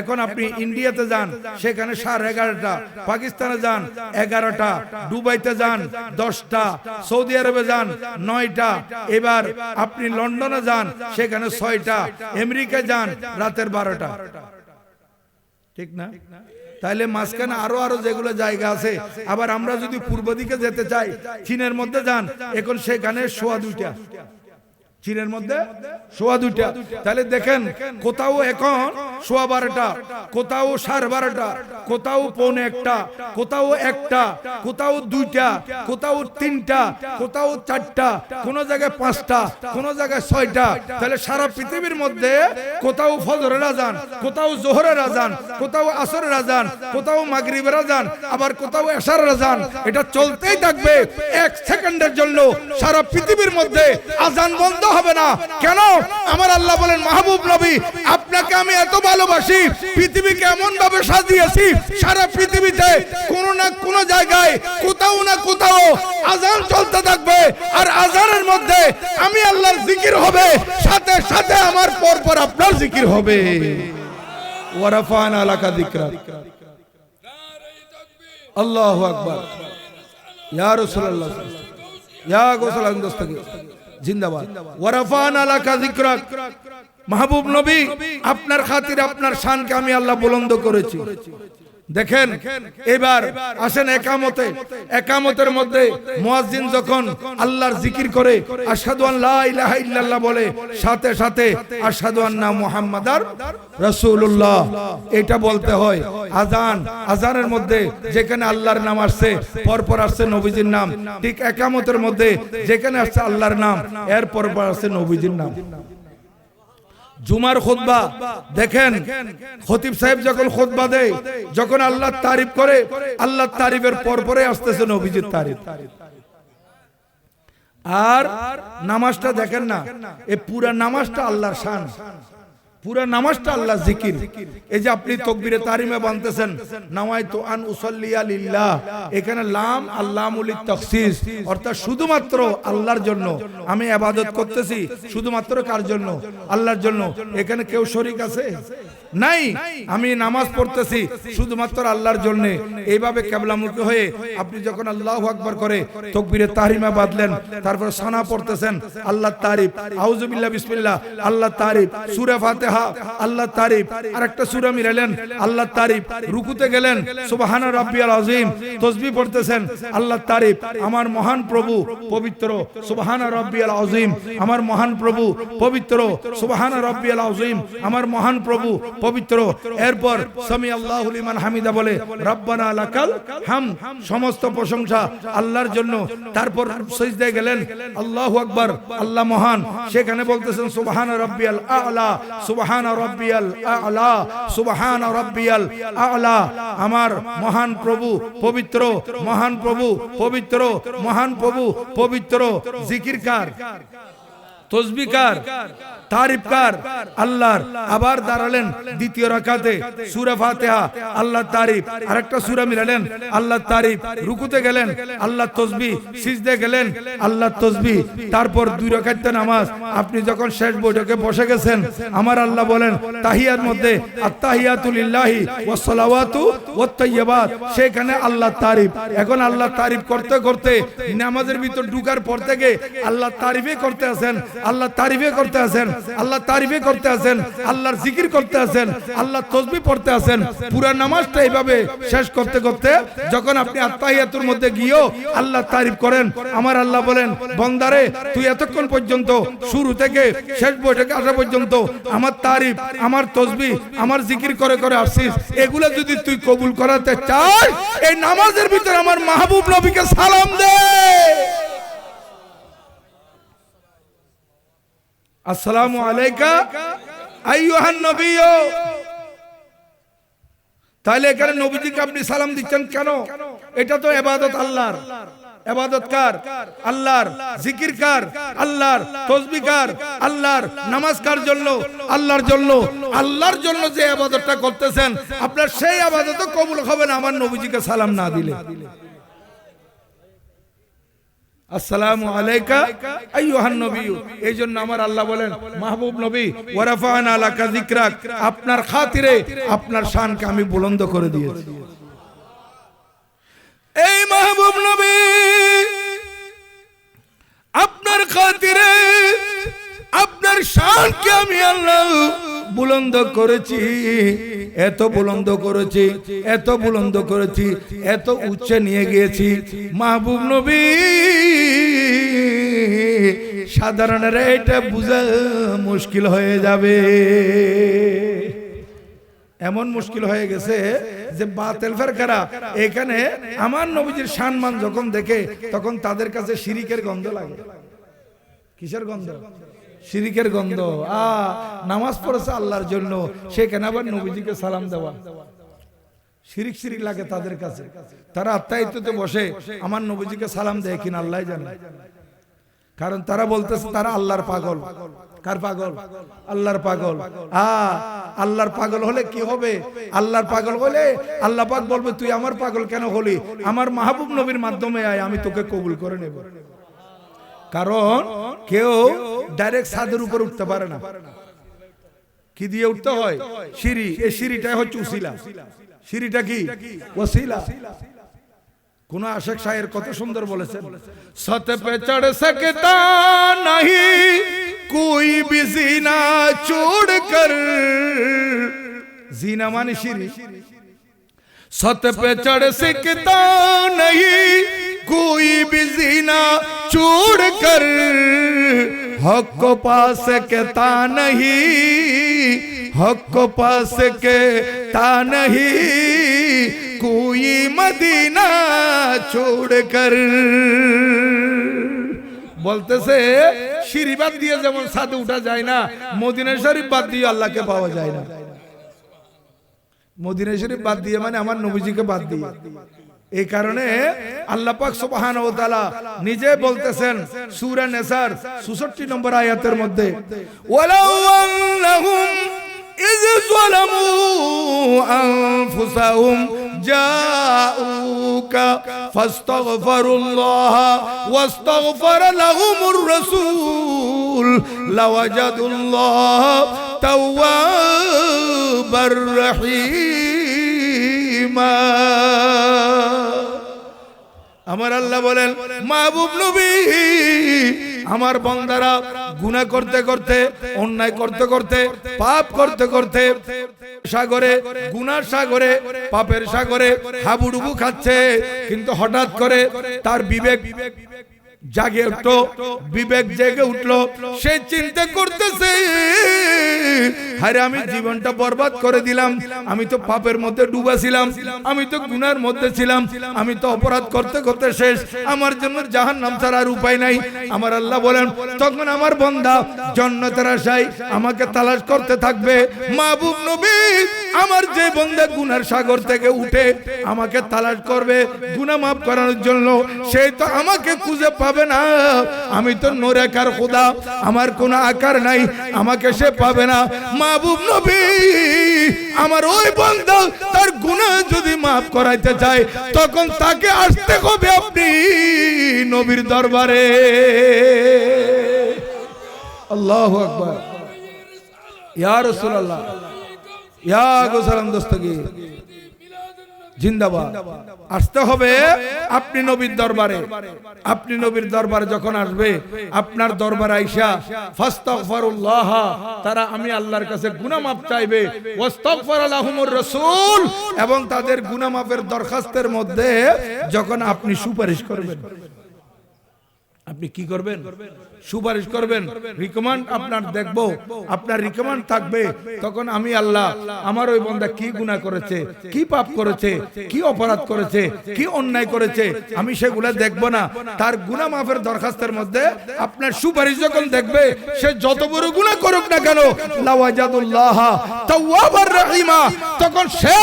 এখন আপনি ইন্ডিয়াতে যান, সেখানে 11:30, পাকিস্তানে যান 11টা, দুবাইতে যান 10টা, সৌদি আরবে যান 9টা, এবার আপনি লন্ডনে যান সেখানে 6টা, আমেরিকা যান রাতের 12টা, ঠিক না? তাইলে মাঝখানে আরো যেগুলো জায়গা আছে, আবার আমরা যদি পূর্ব দিকে যেতে চাই, চীনের মধ্যে যান, এখন সেখানে 2:15, চীনের মধ্যে 2:15। তাহলে দেখেন কোথাও এখন 12:15, কোথাও 12:30, কোথাও পৌনে 1টা, কোথাও 1টা, কোথাও 2টা, কোথাও 3টা, কোথাও 4টা, কোন জায়গায় 5টা, কোন জায়গায় 6টা। তাহলে সারা পৃথিবীর মধ্যে কোথাও ফজরের আজান, কোথাও জোহরের আজান, কোথাও আসরের আজান, কোথাও মাগরিবের আজান, আবার কোথাও এশারের আজান। এটা চলতেই থাকবে। 1 সেকেন্ডের জন্য সারা পৃথিবীর মধ্যে আজান বন্ধ হবে না। কেন? আমার আল্লাহ বলেন, মাহবুব নবী, আপনাকে আমি এত ভালোবাসি, পৃথিবীকে এমন ভাবে সাজিয়েছি, সারা পৃথিবীতে কোনো না কোনো জায়গায় কোথাও না কোথাও আজান চলতে থাকবে, আর আজানের মধ্যে আমি আল্লাহর জিকির হবে, সাথে সাথে আমার পর আপনার জিকির হবে। ওয়ারাফানা লাকা যিকরাক, আল্লাহু আকবার, ইয়া রাসূলুল্লাহ, ইয়া গোসলান দস্তগীর জিন্দাবাদ। ওয়ারাফানা লাকা যিকরাক, মাহবুব নবী, আপনার খাতিরে আপনার শানকে আমি আল্লাহ বুলন্দ করেছি। দেখেন এবার আসেন একামতের মধ্যে মুয়াজ্জিন যখন আল্লাহর জিকির করে আশহাদু আন লা ইলাহা ইল্লাল্লাহ বলে, সাথে সাথে আশহাদু আন্না মুহাম্মাদার রাসূলুল্লাহ এটা বলতে হয়। আজানের মধ্যে যেখানে আল্লাহর নাম আসছে, পরপর আসছে নবীজির নাম, ঠিক একামতের মধ্যে যেখানে আসছে আল্লাহর নাম, এর পরপর আসছে নবীজির নাম। জুমার খুতবা দেখেন, খতিব সাহেব যখন খুতবা দেয়, যখন আল্লাহর তারিফ করে, আল্লাহর তারিফের পরপরে আসতেছে নবীজির তারিফ। আর নামাজটা দেখেন না, এই পুরা নামাজটা আল্লাহর শান, পুরা নামাজটা আল্লাহ জিকির। এই যে আপনি তাকবীরে তাহরিমে বানতেছেন, নাওয়াইতু আন উসাল্লিয়া লিল্লাহ, এখানে লাম আল্লামুল তাখসিস, অর্থাৎ শুধুমাত্র আল্লাহর জন্য আমি ইবাদত করতেছি। শুধুমাত্র কার জন্য? আল্লাহর জন্য। এখানে কেউ শরীক আছে? নাই। আমি নামাজ পড়তেছি শুধুমাত্র আল্লাহর জন্য। এইভাবে কিবলামুখী হয়ে আপনি যখন আল্লাহু আকবার করে তাকবীরে তাহরিমা বাঁধলেন, তারপর সানা পড়তেছেন, আল্লাহর তারিফ, আউযু বিল্লাহ বিসমিল্লাহ, আল্লাহর তারিফ, সূরা ফাতিহা, আল্লাহর তারিফ, আরেকটা সূরা মিলালেন, আল্লাহর তারিফ, রুকুতে গেলেন, সুবহানা রাব্বিয়াল আযীম, তাসবিহ পড়তেছেন, আল্লাহর তারিফ, আমার মহান প্রভু পবিত্র, সুবহানা রাব্বিয়াল আযীম, আমার মহান প্রভু পবিত্র, সুবহানা রাব্বিয়াল আযীম, আমার মহান প্রভু পবিত্র। এরপর সামি আল্লাহু লিমান হামিদা বলে, রব্বানা লাকাল হামদ, সমস্ত প্রশংসা আল্লাহর জন্য। তারপর সিজদায় গেলেন, আল্লাহু আকবার, আল্লাহ মহান, সেখানে বলতেছেন সুবহানা রাব্বিয়াল আ'লা, সুবহানা রাব্বিয়াল আ'লা, সুবহানা রাব্বিয়াল আ'লা, আমার মহান প্রভু পবিত্র, মহান প্রভু পবিত্র, মহান প্রভু পবিত্র। জিকির কার? তাসবিহ কার? তারিফ কার? আল্লাহর। আবার দাঁড়ালেন দ্বিতীয় রাকাতে, সূরা ফাতিহা, আল্লাহর তারিফ, আরেকটা সূরা মিলালেন, আল্লাহর তারিফ, রুকুতে গেলেন, আল্লাহর তাসবিহ, সিজদায় গেলেন, আল্লাহর তাসবিহ। তারপর 2 রাকাত নামাজ, আপনি যখন শেষ বৈঠকে বসে গেছেন, আমার আল্লাহ বলেন তাহিয়ার মধ্যে আত-তাহিয়াতু লিল্লাহি ওয়াস সালাওয়াতু ওয়াত তাইয়্যিবাত, সেখানে আল্লাহর তারিফ। এখন আল্লাহর তারিফ করতে করতে নামাজের ভিতর ঢুকার পর থেকে আল্লাহর তারিফে করতে আছেন, আল্লাহর তারিফে করতে আছেন, আল্লাহ তারিফে করতে আছেন, আল্লাহর জিকির করতে আছেন, আল্লাহর তাসবিহ পড়তে আছেন। পুরা নামাজটা এইভাবে শেষ করতে করতে যখন আপনি আত-তাহিয়াতুর মধ্যে গিয়েও আল্লাহর তারিফ করেন, আমার আল্লাহ বলেন, বান্দারে তুই এতক্ষণ পর্যন্ত শুরু থেকে শেষ বৈঠকে আসা পর্যন্ত আমার তারিফ, আমার তাসবিহ, আমার জিকির করে করে আসছিস, এগুলো যদি তুই কবুল করাতে চাস, এই নামাজের ভিতরে আমার মাহবুব নবীকে সালাম দে। আসসালামু আলাইকা আইয়ুহান নবী। তাহলে এখানে নবীজিকে আপনি সালাম দিচ্ছেন কেন? এটা তো ইবাদত আল্লাহর। ইবাদতকার, আল্লাহর জিকিরকার, আল্লাহর তাসবিহকার, আল্লাহর নামাজকার জন্য, আল্লাহর জন্য যে ইবাদতটা করতেছেন, আপনার সেই ইবাদত কবুল হবে না আমার নবীজিকে সালাম না দিলে। আসসালামু আলাইকা আইয়ুহান নবী। এইজন্য আমার আল্লাহ বলেন মাহবুব নবী, ওয়া রাফা'না লাকা যিকরাক, আপনার খাতিরে আপনার শানকে আমি বুলন্দ করে দিয়েছি। এই মাহবুব নবী, আপনার খাতিরে আপনার শানকে আমি আল্লাহ বুলন্দ করেছি, এত বুলন্দ করেছি, এত বুলন্দ করেছি, এত উচ্চে নিয়ে গিয়েছি। মাহবুব নবী, সাধারণেরা এটা বোঝা মুশকিল হয়ে যাবে। এমন মুশকিল হয়ে গেছে যে বাতিল ফেরকারা এখানে আমার নবীজির সম্মান যখন দেখে তখন তাদের কাছে শিরিকের গন্ধ লাগে। কিসের গন্ধ? শিরিকের গন্ধ। নামাজ পড়েছে আল্লাহর জন্য, সেখানে আবার নবীজিকে সালাম দেওয়া শিরিক শিরিক লাগে তাদের কাছে। তারা আত্মায়িত্বতে বসে আমার নবীজিকে সালাম দেয় কিনা আল্লাহ জানে, কারণ তারা বলতেছে তারা আল্লাহর পাগল। কার পাগল? আল্লাহর পাগল। আল্লাহর পাগল হলে কি হবে? আল্লাহর পাগল হলে আল্লাহ পাক বলবে তুই আমার পাগল কেন হলি? আমার মাহবুব নবীর মাধ্যমে আয়, আমি তোকে কবুল করে নেব। কারণ কেউ ডাইরেক্ট ছাদের উপর উঠতে পারে না, কি দিয়ে উঠতে হয়? সিঁড়ি। এই সিঁড়িটাই হচ্ছে উসিলা। সিঁড়িটা কি? ওসিলা। কোন আশেক শায়ের কত সুন্দর বলেছেন, সত পে চढ़ सकता नहीं कोई भी जीना छोड़कर। जीना माने सीढ़ी। सत पे चढ़ सकता नहीं कोई भी जीना छोड़कर, हक को पास कहता नहीं, हक को पास कहता नहीं कोई मदीना छोड़कर। বলতেছে সিঁড়ি বাদ দিয়ে যেমন ছাদে উঠা যায় না, মদিনা শরীফ বাদ দিয়ে আল্লাহকে পাওয়া যায় না। মদিনা শরীফ বাদ দিয়ে মানে আমার নবীজিকে বাদ দিয়ে। এই কারণে আল্লাহ পাক সুবহানাহু ওয়া তাআলা নিজে বলতেছেন সূরা নিসার 66 নম্বর আয়াতের মধ্যে, ওয়ালাউ আন্নাহুম ইয যালামু আনফুসাহুম জাউকা ফাস্তাগফিরুল্লাহ ওয়াস্তাগফারা লাহুমুর রাসূল লাওয়াজাদুল্লাহ তাওয়াবার রহিমা। আমার আল্লাহ বলেন মাহবুব নবী, আমার বান্দারা গুনাহ করতে করতে, অন্যায় করতে করতে, পাপ করতে করতে সাগরে, গুনার সাগরে, পাপের সাগরে হাবুডুবু খাচ্ছে, কিন্তু হঠাৎ করে তার বিবেক জাগে উঠলো, বিবেক জেগে উঠলো। সে চিন্তা করতেছে আরে আমি জীবনটা বরবাদ করে দিলাম, আমি তো পাপের মধ্যে ডুবা ছিলাম, আমি তো গুনার মধ্যে ছিলাম, আমি তো অপরাধ করতে করতে শেষ, আমার জন্য জাহান্নাম ছাড়া আর উপায় নাই। আমার আল্লাহ বলেন তখন আমার বান্দা জান্নাতের আশায় আমাকে তালাশ করতে থাকবে। মাহবুব নবী, আমার যে বান্দা গুনার সাগর থেকে উঠে আমাকে তালাশ করবে গুনাহ মাফ করানোর জন্য, সেই তো আমাকে খুঁজে পাবে না। আমি তো নূরেকার খোদা, আমার কোনো আকার নাই, আমাকে সে পাবে না। মাহবুব নবী, আমার ওই বান্দা তার গুনাহ যদি মাফ করাইতে চায় তখন তাকে আসতে হবে আপনি নবীর দরবারে। আল্লাহু আকবার। ইয়া রাসূলুল্লাহ, ইয়া গোসালাম দস্তগীর জিন্দাবাদ। আসতে হবে আপনি নবীর দরবারে। আপনি নবীর দরবারে যখন আসবে, আপনার দরবারে আইসা ফাস্তাগফিরুল্লাহ, তারা আমি আল্লাহর কাছে গুনাহ মাফ চাইবে, ওয়াস্তাগফারা লাহুমুর রাসূল, এবং তাদের গুনাহ মাফের দরখাস্তের মধ্যে যখন আপনি সুপারিশ করবেন, আপনি কি করবেন? সুপারিশ করবেন, রিকমেন্ড আপনার দেখবো, আপনার রিকমেন্ড থাকবে। তখন আমি আল্লাহ আমার ওই বান্দা কি গুনাহ করেছে, কি পাপ করেছে, কি অপরাধ করেছে, কি অন্যায় করেছে, আমি সেগুলো দেখব না। তার গুনাহ মাফের দরখাস্তের মধ্যে আপনার সুপারিশ যখন দেখবে, সে যত বড় গুনাহ করুক না কেন, লাওয়াজাদুল্লাহ তাওয়াবার রহিমা, তখন সে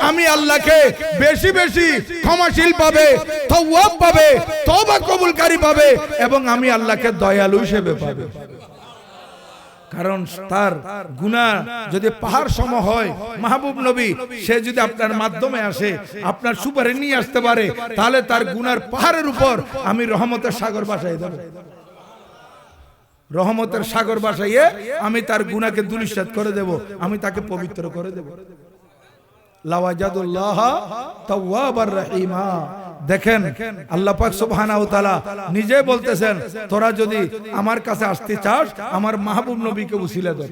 আমি আল্লাহকে বেশি বেশি ক্ষমাশীল পাবে, তাওয়াব পাবে, তওবা কবুলকারী পাবে, এবং আমি আল্লাহকে দয়ালু হিসেবে পাবে। কারণ তার গুনাহ যদি পাহাড় সম হয়, মাহবুব নবী সে যদি আপনার মাধ্যমে আসে, আপনার সুপারিশ নিয়ে আসতে পারে, তাহলে তার গুনার পাহাড়ের উপর আমি রহমতের সাগর বাসাই দেব। রহমতের সাগর বাসাইয়ে আমি তার গুনাহকে ধূলিসাৎ করে দেব, আমি তাকে পবিত্র করে দেব। লাওয়াজাদুল্লাহ তাওয়াবার রহিমা। দেখেন আল্লাহ পাক সুবহানাহু ওয়া তাআলা নিজে বলতেছেন, তোরা যদি আমার কাছে আসতে চাস, আমার মাহবুব নবীকে উসিলা ধর,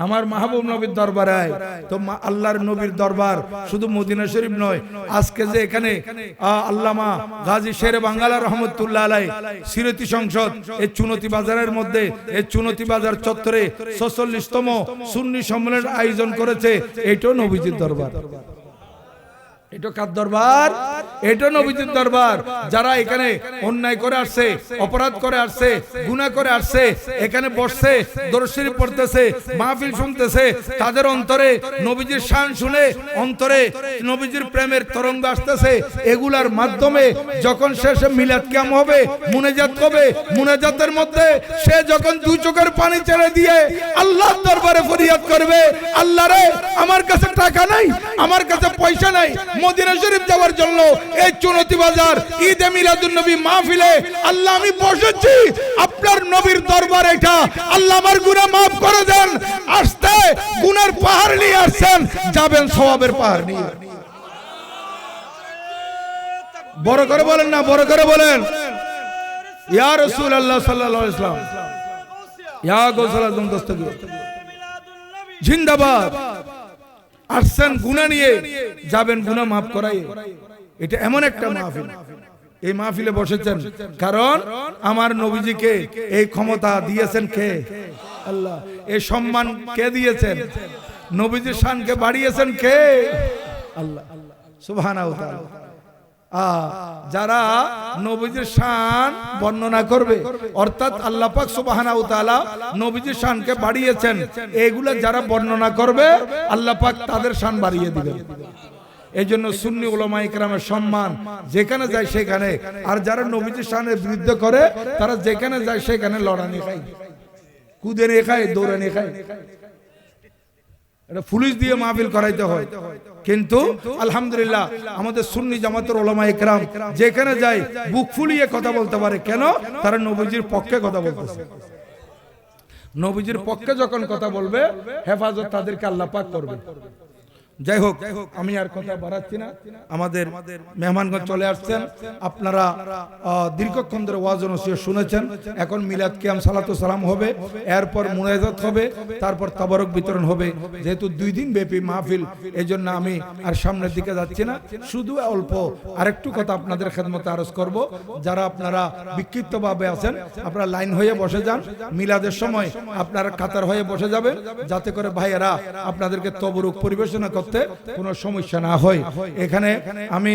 আমার মাহবুব নবীর দরবারে আয়। তো আল্লাহর নবীর দরবার শুধু মদিনা শরীফ নয়, আজকে যে এখানে আল্লামা গাজী শেরে বাঙ্গালা রহমতুল্লাহ আলাইহি স্মৃতি সংসদ, এই চুনতি বাজারের মধ্যে, এই চুনতি বাজার চত্বরে ৪৬তম সুন্নি সম্মেলনের আয়োজন করেছে, এটাও নবীজির দরবার। এটা কার দরবার? এটা নবীজির দরবার। যারা এখানে অন্যায় করে আসছে, অপরাধ করে আসছে, গুনাহ করে আসছে, এখানে বসছে, দরুদ শরীফ পড়তেছে, মাহফিল শুনতেছে, তাদের অন্তরে নবীজির শান শুনে অন্তরে নবীজির প্রেমের তরঙ্গ আসতেছে। এগুলার মাধ্যমে যখন শেষে মিলাদ কিয়াম হবে, মুনাজাত হবে, মুনাজাতের মধ্যে সে যখন দুই চোখের পানি ছেড়ে দিয়ে আল্লাহর দরবারে ফরিয়াদ করবে, আল্লাহ রে আমার কাছে টাকা নাই, আমার কাছে পয়সা নাই মদিনা শরীফ যাওয়ার জন্য, এই চুনতি বাজার ঈদে মিলাদুন নবী মাহফিলে আল্লাহ আমি বসেছি, আপনার নবীর দরবার এটা, আল্লাহ আমার গুনাহ maaf করে দেন। আসতে গুনার পাহাড় নিয়ে আসছেন, যাবেন সওয়াবের পাহাড় নিয়ে। বড় করে বলেন না, বড় করে বলেন ইয়া রাসূলুল্লাহ সাল্লাল্লাহু আলাইহি ওয়াসাল্লাম, ইয়া গৌসুল আজম দস্তগীর জিন্দাবাদ। আসছেন গুনাহ নিয়ে, যাবেন গুনাহ maaf করাই। এটা এমন একটা মাহফিল, এই মাহফিলে বসেছেন কারণ আমার নবীজিকে এই ক্ষমতা দিয়েছেন কে? আল্লাহ। এই সম্মান কে দিয়েছেন? নবীজির শানকে বাড়িয়েছেন কে? আল্লাহ সুবহানাহু ওয়া তাআলা। যারা নবীজির শান বর্ণনা করবে, অর্থাৎ আল্লাহ পাক সুবহানাহু ওয়া তাআলা নবীজির শানকে বাড়িয়েছেন, এগুলা যারা বর্ণনা করবে আল্লাহ পাক তাদের শান বাড়িয়ে দিবেন। এই জন্য সুন্নি উলামা ইকরামের সম্মান যেখানে যায় সেখানে, আর যারা নবীজির শানের বিরুদ্ধে করে তারা যেখানে যায় সেখানে লড়ানি খায়, কুদেনে খায়, দৌড়ানি খায়। এটা পুলিশ দিয়ে মাহফিল করাইতে হয়। কিন্তু আলহামদুলিল্লাহ আমাদের সুন্নি জামাতের উলামা ইকরাম যেখানে যায় বুক ফুলিয়ে কথা বলতে পারে। কেন? তারা নবীজির পক্ষে কথা বলতেছে। নবীজির পক্ষে যখন কথা বলবে, হেফাজত তাদেরকে আল্লাহ পাক করবে। যাই হোক, আমি আর কথা বাড়াচ্ছি না। আমাদের মেহমানগণ চলে আসছেন, আপনারা দীর্ঘক্ষণ ধরে ওয়াজ ও নসিহত শুনেছেন। এখন মিলাদ কিয়াম সালাতু সালাম হবে, এরপর মুনাজাত হবে, তারপর তাবারক বিতরণ হবে। যেহেতু 2 দিন ব্যাপী মাহফিল, এজন্য আমি আর সামনের দিকে যাচ্ছি না। শুধু অল্প আরেকটু কথা আপনাদের খেদমতে আরজ করব। যারা আপনারা বিক্ষিপ্তভাবে আছেন, আপনারা লাইন হয়ে বসে যান। মিলাদের সময় আপনারা কাতার হয়ে বসে যাবেন, যাতে করে ভাইয়েরা আপনাদেরকে তবরুক পরিবেশনা করতে কোনো সমস্যা না হয়। এখানে আমি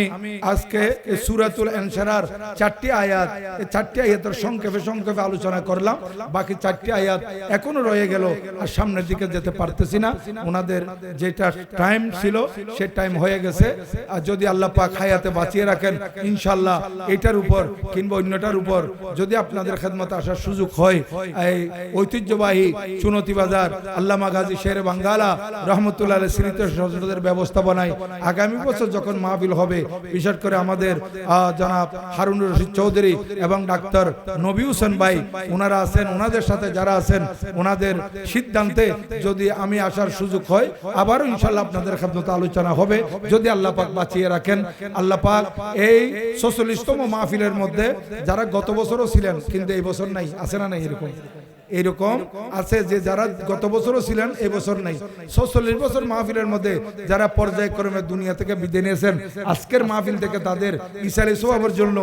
আজকে সূরাতুল ইনশিরার 4টি আয়াত, এই 4টি আয়াতের সংক্ষেপে আলোচনা করলাম। বাকি 4টি আয়াত এখনো রয়ে গেল, আর সামনের দিকে যেতে পারতেছি না। ওনাদের যেটা টাইম ছিল সে টাইম হয়ে গেছে। আর যদি আল্লাহ পাক হায়াতে বাঁচিয়ে রাখেন, ইনশাআল্লাহ এটার উপর কিংবা অন্যটার উপর যদি আপনাদের খেদমতে আসার সুযোগ হয়, এই ঐতিহ্যবাহী চুনতি বাজার আল্লামা গাজী শেরে বাঙ্গালা রহমতুল্লাহ আলাইহি স্মৃতি সংসদের ব্যবস্থাপনায় আগামী বছর যখন মাহফিল হবে, বিশেষ করে আমাদের জনাব হারুনুর রশিদ চৌধুরী এবং ডাক্তার নবী হোসেন ভাই ওনারা আছেন, ওনাদের সাথে যারা আছেন, ওনাদের সিদ্ধান্তে যদি আমি আসার সুযোগ হয়, আবারও ইনশাআল্লাহ আপনাদের খেদমতে আলোচনা হবে, যদি আল্লাহ পাক বাঁচিয়ে রাখেন। আল্লাহ পাক এই ৪৬তম মাহফিলের মধ্যে যারা গত বছরও ছিলেন কিন্তু এই বছর নাই, আছে না নাই এরকম, এইরকম আছে যে যারা গত বছরও ছিলেন এই বছর নাই, 46 বছর মাহফিলের মধ্যে যারা পর্যায়ক্রমে দুনিয়া থেকে বিদায় নিয়েছেন, আজকের মাহফিল থেকে তাদের ইসারি সওয়াবের জন্য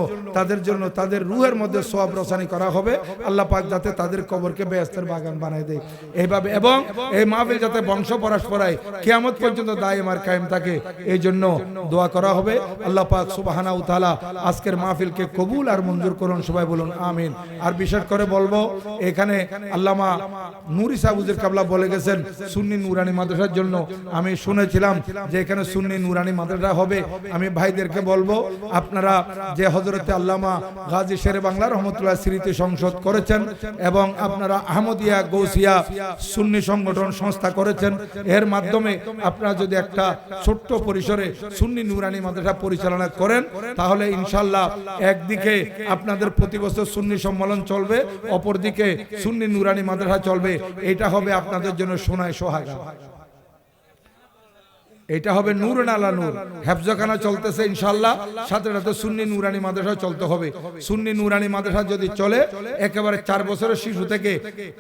তাদের রূহের মধ্যে সওয়াব রসানি করা হবে। আল্লাহ পাক যাতে তাদের কবরকে বেহেশতের বাগান বানায় দেয় এইভাবে, এবং এই মাহফিল যাতে বংশ পরস্পরায় কিয়ামত পর্যন্ত দায়েম আর কায়েম থাকে এই জন্য দোয়া করা হবে। আল্লাহ পাক সুবহানাহু ওয়া তাআলা আজকের মাহফিলকে কবুল আর মঞ্জুর করুন, সবাই বলুন আমিন। আর বিশেষ করে বলবো, এখানে আল্লামা নূর ইসা হুজুর কাবলা বলে গেছেন সুন্নি নুরানি মাদ্রাসার জন্য। আমি শুনেছিলাম যে এখানে সুন্নি নুরানি মাদ্রাসা হবে। আমি ভাইদেরকে বলবো, আপনারা যে হযরতে আল্লামা গাজী শেরে বাংলা রহমতুল্লাহ স্মৃতি সংসদ করেছেন এবং আপনারা আহমদিয়া গৌসিয়া সুন্নি সংগঠন সংস্থা করেছেন, এর মাধ্যমে আপনারা যদি একটা ছোট্ট পরিসরে সুন্নি নুরানি মাদ্রাসা পরিচালনা করেন, তাহলে ইনশাআল্লাহ একদিকে আপনাদের প্রতি বছর সুন্নি সম্মেলন চলবে, অপরদিকে সুন্নি নুরানি মাদ্রাসা চলবে। এটা হবে আপনাদের জন্য সোনায় সোহাগা। এটা হবে নূর আলা নূর। হেফজখানা চলতেছে ইনশাআল্লাহ, সাথে সাথে সুন্নি নুরানি মাদ্রাসা চলতে হবে। সুন্নি নুরানি মাদ্রাসা যদি চলে, একেবারে 4 বছরের শিশু থেকে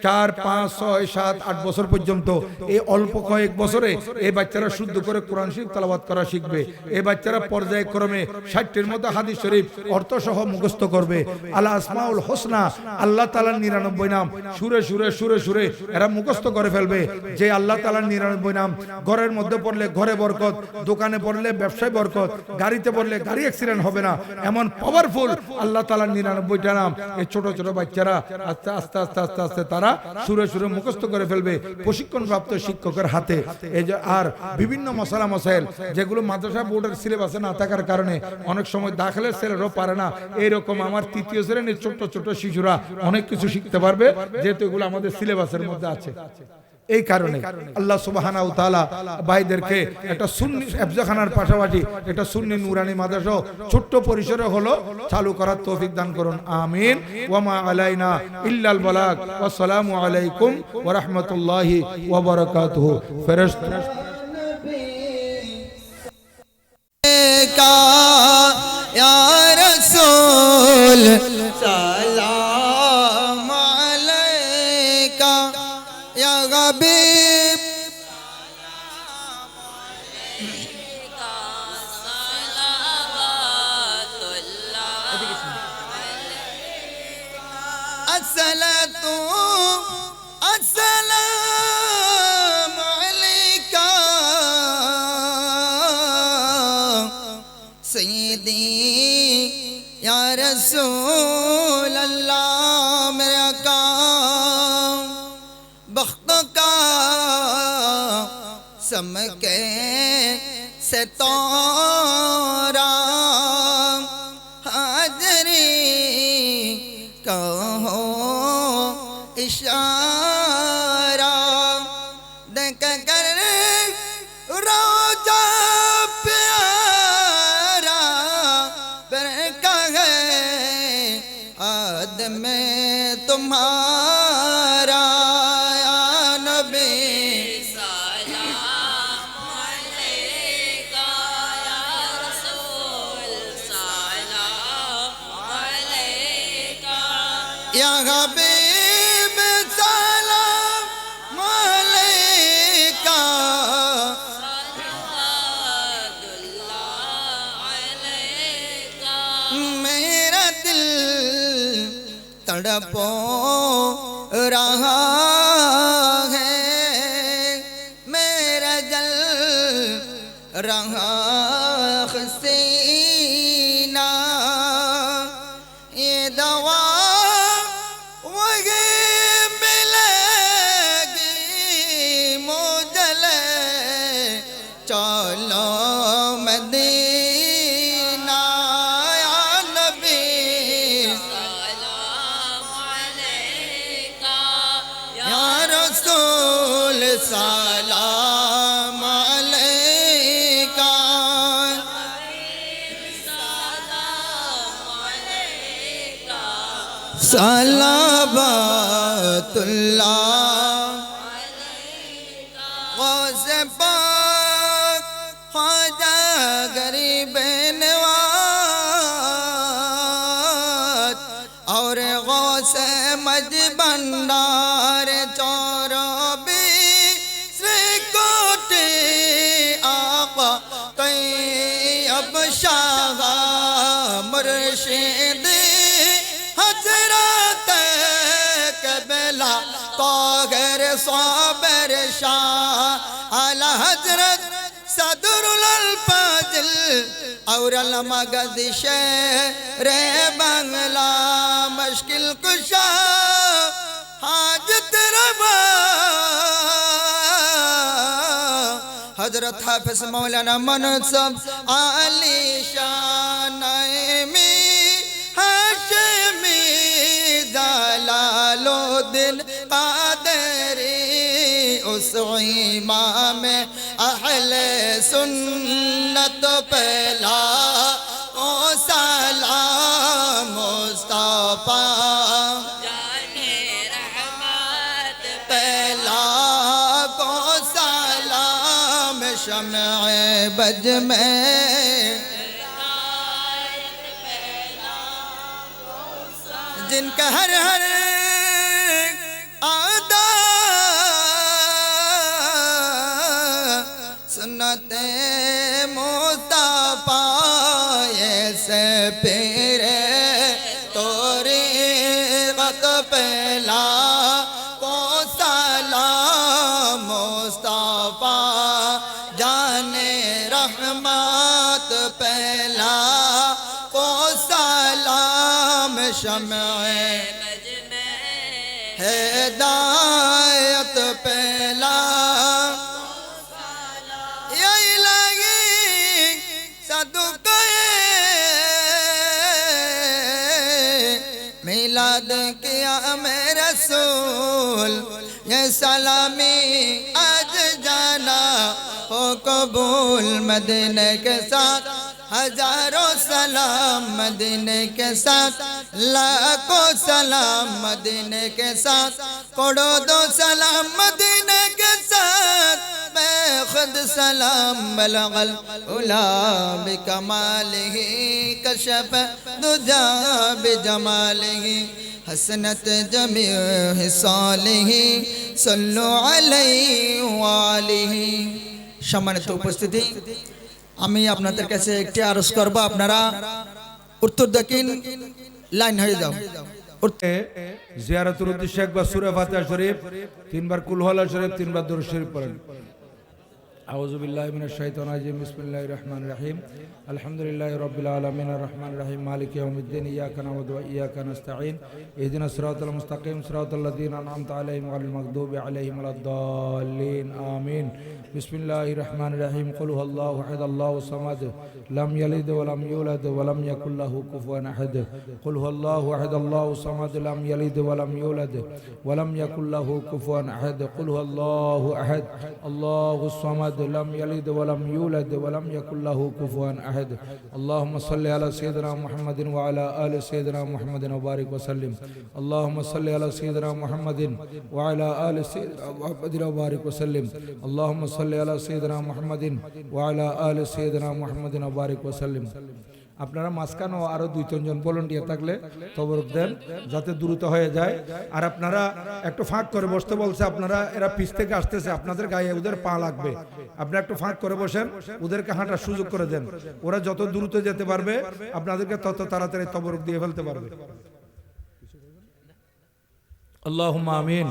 4, 5, 6, 7, 8 বছর পর্যন্ত এই অল্প কয়েক বছরে এই বাচ্চারা শুদ্ধ করে কোরআন শরীফ তেলাওয়াত করা শিখবে। এই বাচ্চারা পর্যায়ক্রমে 60টির মতো হাদিস শরীফ অর্থ সহ মুখস্থ করবে। আল আসমাউল হোসনা, আল্লাহ তাআলার 99 নাম সুরে সুরে সুরে সুরে এরা মুখস্থ করে ফেলবে। যে আল্লাহ তাআলার 99 নাম ঘরের মধ্যে পড়লে ঘরে বরকত, দোকানে পড়লে ব্যবসায় বরকত, গাড়িতে পড়লে গাড়ি অ্যাক্সিডেন্ট হবে না, এমন পাওয়ারফুল আল্লাহ তাআলার 99টা নাম এই ছোট ছোট বাচ্চারা আস্তে আস্তে আস্তে আস্তে আস্তে তারা সুরে সুরে মুখস্থ করে ফেলবে প্রশিক্ষণপ্রাপ্ত শিক্ষকের হাতে। এই যে আর বিভিন্ন মশালা মশাইল যেগুলো মাদ্রাসা বোর্ডের সিলেবাসে না থাকার কারণে অনেক সময় দাখিলের ছেলেরাও পারে না, এইরকম আমার 3য় শ্রেণীর ছোট ছোট শিশুরা অনেক কিছু শিখতে পারবে, যেহেতু এগুলো আমাদের সিলেবাসের মধ্যে আছে। এই কারণে আল্লাহ সুবহানাহু ওয়া তাআলা ভাইদেরকে একটা সুন্নি হেফজখানার পাশাপাশি একটা সুন্নি নুরানি মাদ্রাসা ছোট্ট পরিসরে হলো চালু করার তৌফিক দান করুন, আমিন। ওয়া মা আলাইনা ইল্লাল বালাগ। ওয়াসসালামু আলাইকুম ওয়া রাহমাতুল্লাহি ওয়া বারাকাতুহু। ফেরেশতা का या रसूल सलाम अलैका या हबीब अस्सलातु अस्सलाम अलैका सय्यदी या रसूल अल्लाह मेरा काम बख्त का समके से तोरा हाजरी कहो इशारा देख कर रोजा प्यारा पर कहे आदम तुम्हारा या नबी सलाम अलैका या रसूल सलाम अलैका या हबीब सलाम अलैका सलावतुल्लाह अलैका मेरा दिल तड़पो रहा है मेरा जल रहा हसीना ये दवा वही मिलेगी मुझले चलो मदीना या नबी सलाम अलैका या रसूल सलाम अलैका सलाम अलैका सलावतुल्लाह गौस पाक ख्वाजा गरीब नवाज और गौस मजबंडा मुर्शिद हजरत कबला तौगर साबर शाह आला हजरत सदरुल फाजिल और मगध शहर बंगला मुश्किल कुशा हाजत रवा हजरत हाफिज मौलाना मनसब आली शान हाशमी जलालुद्दीन कादरी उस इमाम अहले सुन्नत पहला ओ सलाम मुस्तफा जाने रहमत पहला को सलाम शमअ बज में जिनका हर हर आदा सुनते मुस्तफा से पेरे तोरे गत पहला को सलाम मुस्तफा जाने रहमत पहला को सलाम शमअ बज में हिदायत पहला यही लगी सदुक़े मिलाद किया में रसूल ये सलामी आज जाना हो कबूल मदीने के साथ हजारों सलाम मदीने के साथ लाखों सलाम मदीने के साथ करोड़ों दो सलाम मदीने के साथ मैं खुद सलाम बलगल उला बिकमालिही कशफ दुजा बिजमालिही हसनत जमीअ सालिही सल्लु अलैहि व आलिही। সম্মানিত উপস্থিতি, আমি আপনাদের কাছে একটি আরজ করব, আপনারা উত্তর দেখিন, লাইন হয়ে যাও। জিয়ারতের উদ্দেশ্যে একবার সূরা ফাতিহা শরীফ, তিনবার কুল হুয়াল্লাহ শরীফ, তিনবার দরুদ শরীফ পড়েন। আউযু বিল্লাহি মিনাশ শাইতানির রাজিম বিসমিল্লাহির রহমানির রহিম আলহামদুলিল্লাহি রাব্বিল আলামিন আর রহমানির রহিম মালিকি ইয়াউমিদ্দিন ইয়্যাকা না'বুদু ওয়া ইয়্যাকা নাস্তাঈন ইহদিনাস সিরাতাল মুস্তাকিম সিরাতাল লাযীনা আন'আমতা আলাইহিম গায়রিল মাগদুবি আলাইহিম ওয়ালাদ-দাল্লিন আমিন। বিসমিল্লাহির রহমানির রহিম কুল হুয়াল্লাহু আহাদ আল্লাহুস সামাদ লাম ইয়ালিদ ওয়া লাম ইউলাদ ওয়া লাম ইয়াকুল লাহু কুফুয়ান আহাদ কুল হুয়াল্লাহু আহাদ আল্লাহুস সামাদ লাম ইয়ালিদ ওয়া লাম ইউলাদ ওয়া লাম ইয়াকুল লাহু কুফুয়ান আহাদ কুল হুয়াল্লাহু আহাদ আল্লাহুস সামাদ لم يلد ولم يولد ولم يكن له كفوا أحد اللهم صل على سيدنا محمد وعلى آل سيدنا محمد وبارك وسلم اللهم صل على سيدنا محمد وعلى آل سيدنا محمد وبارك وسلم اللهم صل على سيدنا محمد وعلى آل سيدنا محمد وبارك وسلم। আপনারা মাঝখানে আরো 2-3 জন ভলান্টিয়ার থাকলে তবরক দেন যাতে দ্রুত হয়ে যায়। আর আপনারা একটু ফাঁক করে বসতে বলছে, আপনারা এরা পিছ থেকে আসতেছে, আপনাদের গায়ে ওদের পা লাগবে, আপনারা একটু ফাঁক করে বসেন, ওদেরকে হাঁটার সুযোগ করে দেন। ওরা যত দ্রুত যেতে পারবে আপনাদেরকে তত তাড়াতাড়ি তবরক দিয়ে ফেলতে পারবে। আল্লাহুম্মা আমিন।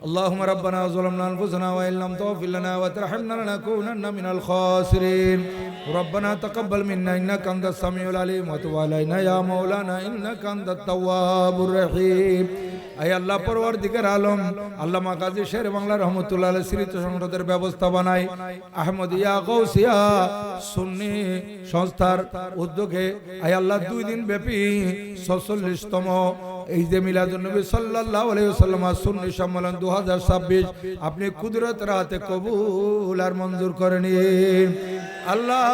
اللهم ربنا ظلمنا انفسنا وان لم تغفر لنا وترحمنا لنكونن من الخاسرين ربنا تقبل منا انك انت السميع العليم وتب علينا يا مولانا انك انت التواب الرحيم। আই আল্লাহ পরওয়ারদিগার আলম আল্লামা গাজী শের বাংলা রহমাতুল্লাহ আলাইহি স্মৃতি সংসদের ব্যবস্থাপনায় আহমদিয়া গৌসিয়া সুন্নি সংস্থার উদ্যোগে আই আল্লাহ 2 দিন ব্যাপী 46তম এই যে মিলাদুন নবী সাল্লাল্লাহু আলাইহি ওয়াসাল্লাম সুন্নি সম্মেলন 2026 আপনি কুদরতের হাতে কবুল আর মঞ্জুর করে নিন। আল্লাহ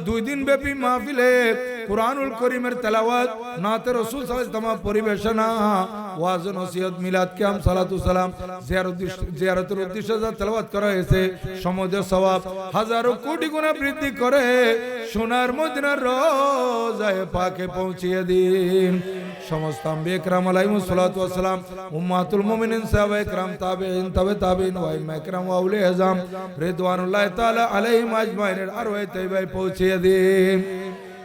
2 দিন ব্যাপী মাহফিলে কুরআনুল কারীমের তেলাওয়াত, নাতে রাসূল সাল্লাল্লাহু আলাইহি ওয়াসাল্লাম পরিবেশনা, ওয়াজ নসিহত, মিলাদ কিয়াম, সালাতু সালাম, জিয়ারতের উদ্দেশ্যে যা তেলাওয়াত করা হয়েছে সমুদ্র সওয়াব হাজারো কোটি গুণা বৃদ্ধি করে সোনার মদিনার রোজায়ে পাকে পৌঁছিয়ে দিন। সমস্ত আম্বিয়া کرام আলাইহিমুস সালাতু ওয়াস সালাম, উম্মাতুল মুমিনিন, সাহাবায়ে کرام, তাবেঈন, তাবেঈন, ওয়া ইমায়ে کرام, ওয়া আউলিয়া আযম রিদওয়ানুল্লাহি তাআলা আলাইহিম আজমাইনের আরওয়ায়ে তাইয়্যিবায় পৌঁছিয়ে দিন।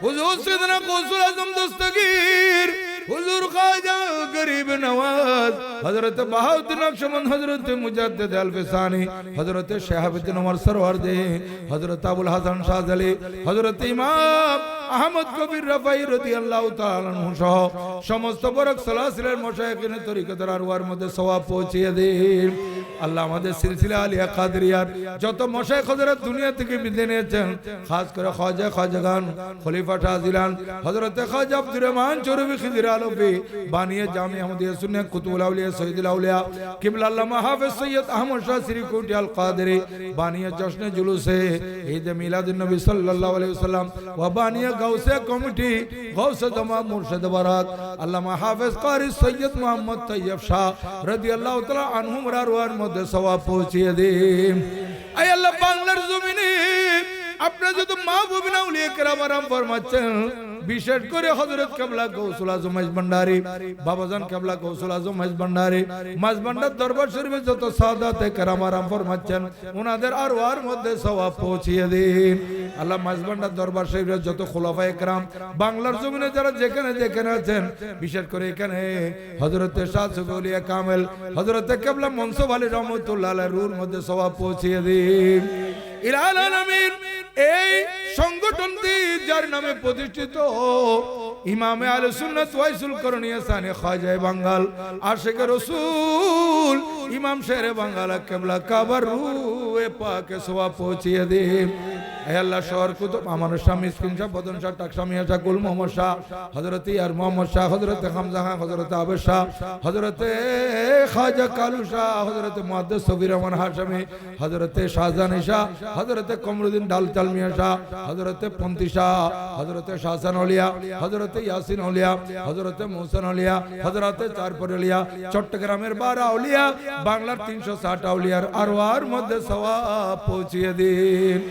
হুজুর সৈয়দনা গৌসুল আজম দস্তগীর, হুজুর খাজা গরিব নওয়াজ, হযরত বাহাউদ্দিন নকশবন্দ, হযরত মুজাদ্দিদ আল-ফিসানি, হযরত শাহাবুদ্দিন ওমর সরওয়ারদি, হযরত আবুল হাসান শাহজালি, হযরত ইমাম আহমদ কবির রাফাই রাদিয়াল্লাহু তাআলা আনহু সহ সমস্ত বরক সালাসিলের মশায়েখিন তরিকতের আরওয়ার মধ্যে সওয়াব পৌঁছিয়ে দিন। আল্লাহ আমাদের সিলসিলা আলিয়া কাদরিয়ার যত মশায়েখ হযরত দুনিয়া থেকে বিদায় নিয়েছেন, খাস করে খাজা খাজাগান, খলিফা শাহজিলান, হযরত খাজা আব্দুর রহমান চৌরবি খিজির আলবী, বানিয়ে জামি আহমদিয়া সুন্নাহ কুতুবুল আউলিয়া সৈয়দুল আউলিয়া কিবলা আল্লামা হাফেজ সৈয়দ আহমদ শাহ সিরিকুটি আল কাদেরি, বানিয়ে জশ্নে জুলুসে ঈদ মিলাদুন নবী সাল্লাল্লাহু আলাইহি ওয়াসাল্লাম, ওয়া বানিয়ে গাউসে কমিটি গাউসে জামা মুর্শিদ বারাত আল্লামা হাফেজ কারি সৈয়দ মোহাম্মদ তৈয়ব শাহ রাদিয়াল্লাহু তাআলা আনহুম রারওয়ার মধ্যে সওয়াব পৌঁছিয়ে দিন। আয় আল্লাহ, বাংলার জমিনে আপনারা যত মাহবুব আউলিয়া কেরাম আরাম ফরমাচ্ছেন, বিশেষ করে হযরত কেবলা গৌসুল আজম মাইজভান্ডারী, বাবাজান কেবলা গৌসুল আজম মাইজভান্ডারী, মাইজভান্ডার দরবার শরীফে যত সাদাতে কেরাম আরাম ফরমাচ্ছেন, ওনাদের আরওয়ার মধ্যে সওয়াব পৌঁছিয়ে দিন। আল্লাহ মাইজভান্ডার দরবার শরীফের যত খুলাফায়ে কেরাম, বাংলার জমিনে যারা যেখানে যেখানে আছেন, বিশেষ করে এখানে হযরত শাহ সুফি আউলিয়া কামেল, হযরত কেবলা মনসুব আলী রহমাতুল্লাহ আলাইহির রূহের মধ্যে সওয়াব পৌঁছিয়ে দিন। ইলাল আলামিন এই সংগঠনটি যার নামে প্রতিষ্ঠিত ইমামে আহলে সুন্নাত ওয়াইসুল করণীয় সানে খাজা বাঙ্গাল আশিক রাসূল ইমাম শেরে বাঙ্গাল কেবলা কাবার রূহে পাকে সওয়াব পৌঁছিয়ে দিন। হে আল্লাহ, শহর কুতুব আমার শাহ মিসকিন শাহ বদন শাহ টাকশা মিয়া শাহ কুল মোহাম্মদ শাহ, হযরত ইয়ার মোহাম্মদ শাহ, হযরত হামজা খান, হযরত আবেদ শাহ, হযরত খাজা কালু শাহ, হযরত মুহাদ্দিস সবির রহমান হাশমি, হযরত শাহজাহান শাহ, হযরত কমরুদ্দিন ডালচাল মিয়া শাহ, হযরত পন্তি শাহ, হযরত শাহজান আউলিয়া, হযরত ইয়াসিন আউলিয়া, হযরত মুহসিন আউলিয়া, হযরত চারপর আউলিয়া, চট্টগ্রামের 12 আউলিয়া, বাংলার 360 আউলিয়ার আরওয়ার মধ্যে সওয়াব পৌঁছিয়ে দিন।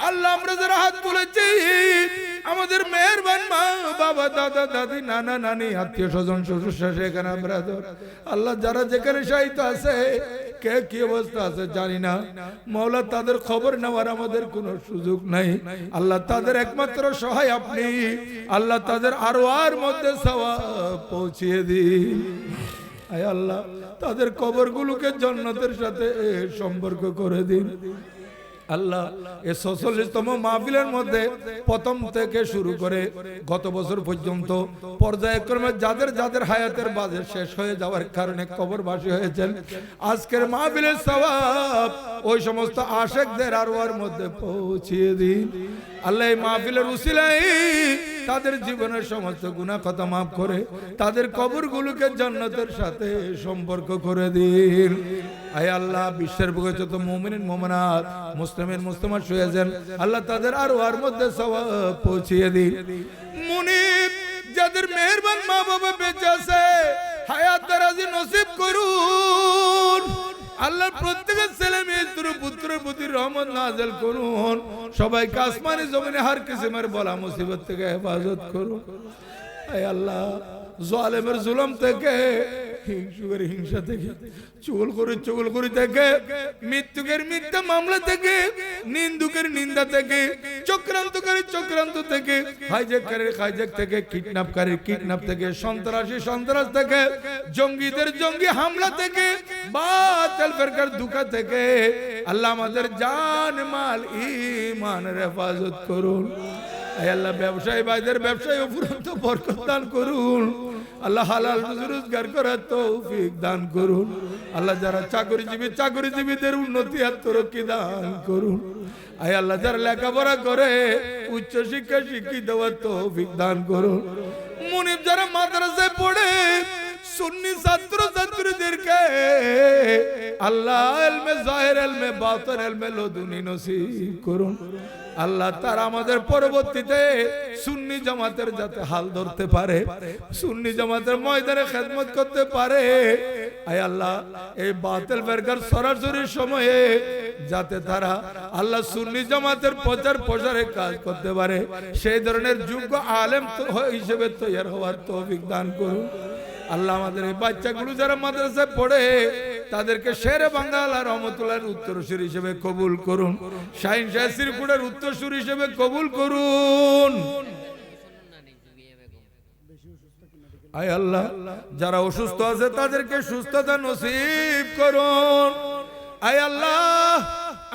আল্লাহ, আমরা যারা হাত তুলেছি, আমাদের মেহেরবান মা বাবা দাদা দাদি নানা নানি আত্মীয় স্বজন শ্বশুর শাশুড়ি এখানে ব্রাদার, আল্লাহ যারা যেখানে শায়িত আছে, কে কি অবস্থা আছে জানি না, মাওলা তাদের খবর নেওয়ার আমাদের কোনো সুযোগ নাই। আল্লাহ তাদের একমাত্র সহায় আপনি, আল্লাহ তাদের আরওয়ার মধ্যে সওয়াব পৌঁছিয়ে দিন। আয় আল্লাহ, তাদের কবরগুলোকে জান্নাতের সাথে সম্পর্ক করে দিন। আল্লাহ, এই ৪৬তম মাহফিলের মধ্যে প্রথম থেকে শুরু করে গত বছর পর্যন্ত পর্যায়ক্রমে যাদের যাদের হায়াতের বাজেট শেষ হয়ে যাওয়ার কারণে কবরবাসী হয়েছেন, আজকের মাহফিলের সওয়াব ওই সমস্ত আশিকদের আরওয়ার মধ্যে পৌঁছিয়ে দিন। আল্লাহ, এই মাহফিলের উসিলায় তাদের জীবনের সমস্ত গুনাহ খাতা মাফ করে তাদের কবরগুলোকে জান্নাতের সাথে সম্পর্ক করে দিন। আয় আল্লাহ, বিশ্বের বুকে যত মুমিন মুমিনাত মুসলিমের মুসলিমাত শুয়েছেন, আল্লাহ তাদের আরওয়ার মধ্যে সওয়াব পৌঁছিয়ে দিন। মুনিব যাদের মেহেরবান মা বাবা বেঁচে আছে, হায়াত দারাজি নসিব করুন। আল্লাহ প্রত্যেকের ছেলে মেয়ে পুত্রের প্রতি রহমত নাযিল করুন। সবাইকে আসমানি জমিনে হর কিসমের বলা মুসিবত থেকে হেফাজত করুন। আয় আল্লাহ, জালেমের জুলুম থেকে, হিংসা থেকে, চুগলখড়ি থেকে, মৃত্যুকের মিথ্যা মামলা থেকে, নিন্দুকের নিন্দা থেকে, চক্রান্তকারীর চক্রান্ত থেকে, হাইজ্যাক থেকে, কিডন্যাপকারীর কিডন্যাপ থেকে, সন্ত্রাস থেকে, জঙ্গিদের জঙ্গি হামলা থেকে, বাতিল ফিরকার ধোঁকা থেকে আল্লাহ আমাদের জান মাল ঈমানের হেফাজত করুন। আয় আল্লাহ, ব্যবসায়ী ভাইদের ব্যবসায় অফুরন্ত বরকত দান করুন। আল্লাহ, হালাল রুজি রোজগার করার তৌফিক দান করুন। আল্লাহ, যারা চাকরিজীবীদের উন্নতি আর তরক্কি দান করুন। আয় আল্লাহ, যারা লেখাপড়া করে উচ্চ শিক্ষা শিক্ষিত হওয়ার তৌফিক দান করুন। মুনিব যারা মাদ্রাসায় পড়ে সুন্নি ছাত্র ছাত্রীদেরকে আল্লাহ ইলমে জাহির ইলমে বাতিন ইলমে লদুনি নসিব করুন। আল্লাহ, তারা আমাদের পরবর্তীতে সুন্নি জামাতের যাতে হাল ধরতে পারে, সুন্নি জামাতের ময়দানে খেদমত করতে পারে। আয় আল্লাহ, এই বাতিল ফিরকার সরাসরি সময়ে যাতে তারা আল্লাহ সুন্নি জামাতের প্রচার প্রসারে কাজ করতে পারে, সেই ধরনের যোগ্য আলেম হিসেবে তৈরি হওয়ার তৌফিক দান করুন। আল্লাহ, আমাদের এই বাচ্চাগুলো যারা মাদ্রাসায় পড়ে তাদেরকে শেরে বাঙ্গাল আর রহমতুল্লাহর উত্তরসূরি হিসেবে কবুল করুন। শাহিন শাহ শ্রীপুরের উত্তরসূরি হিসেবে কবুল করুন। আয় আল্লাহ যারা অসুস্থ আছে তাদেরকে সুস্থতা নসিব করুন। আয় আল্লাহ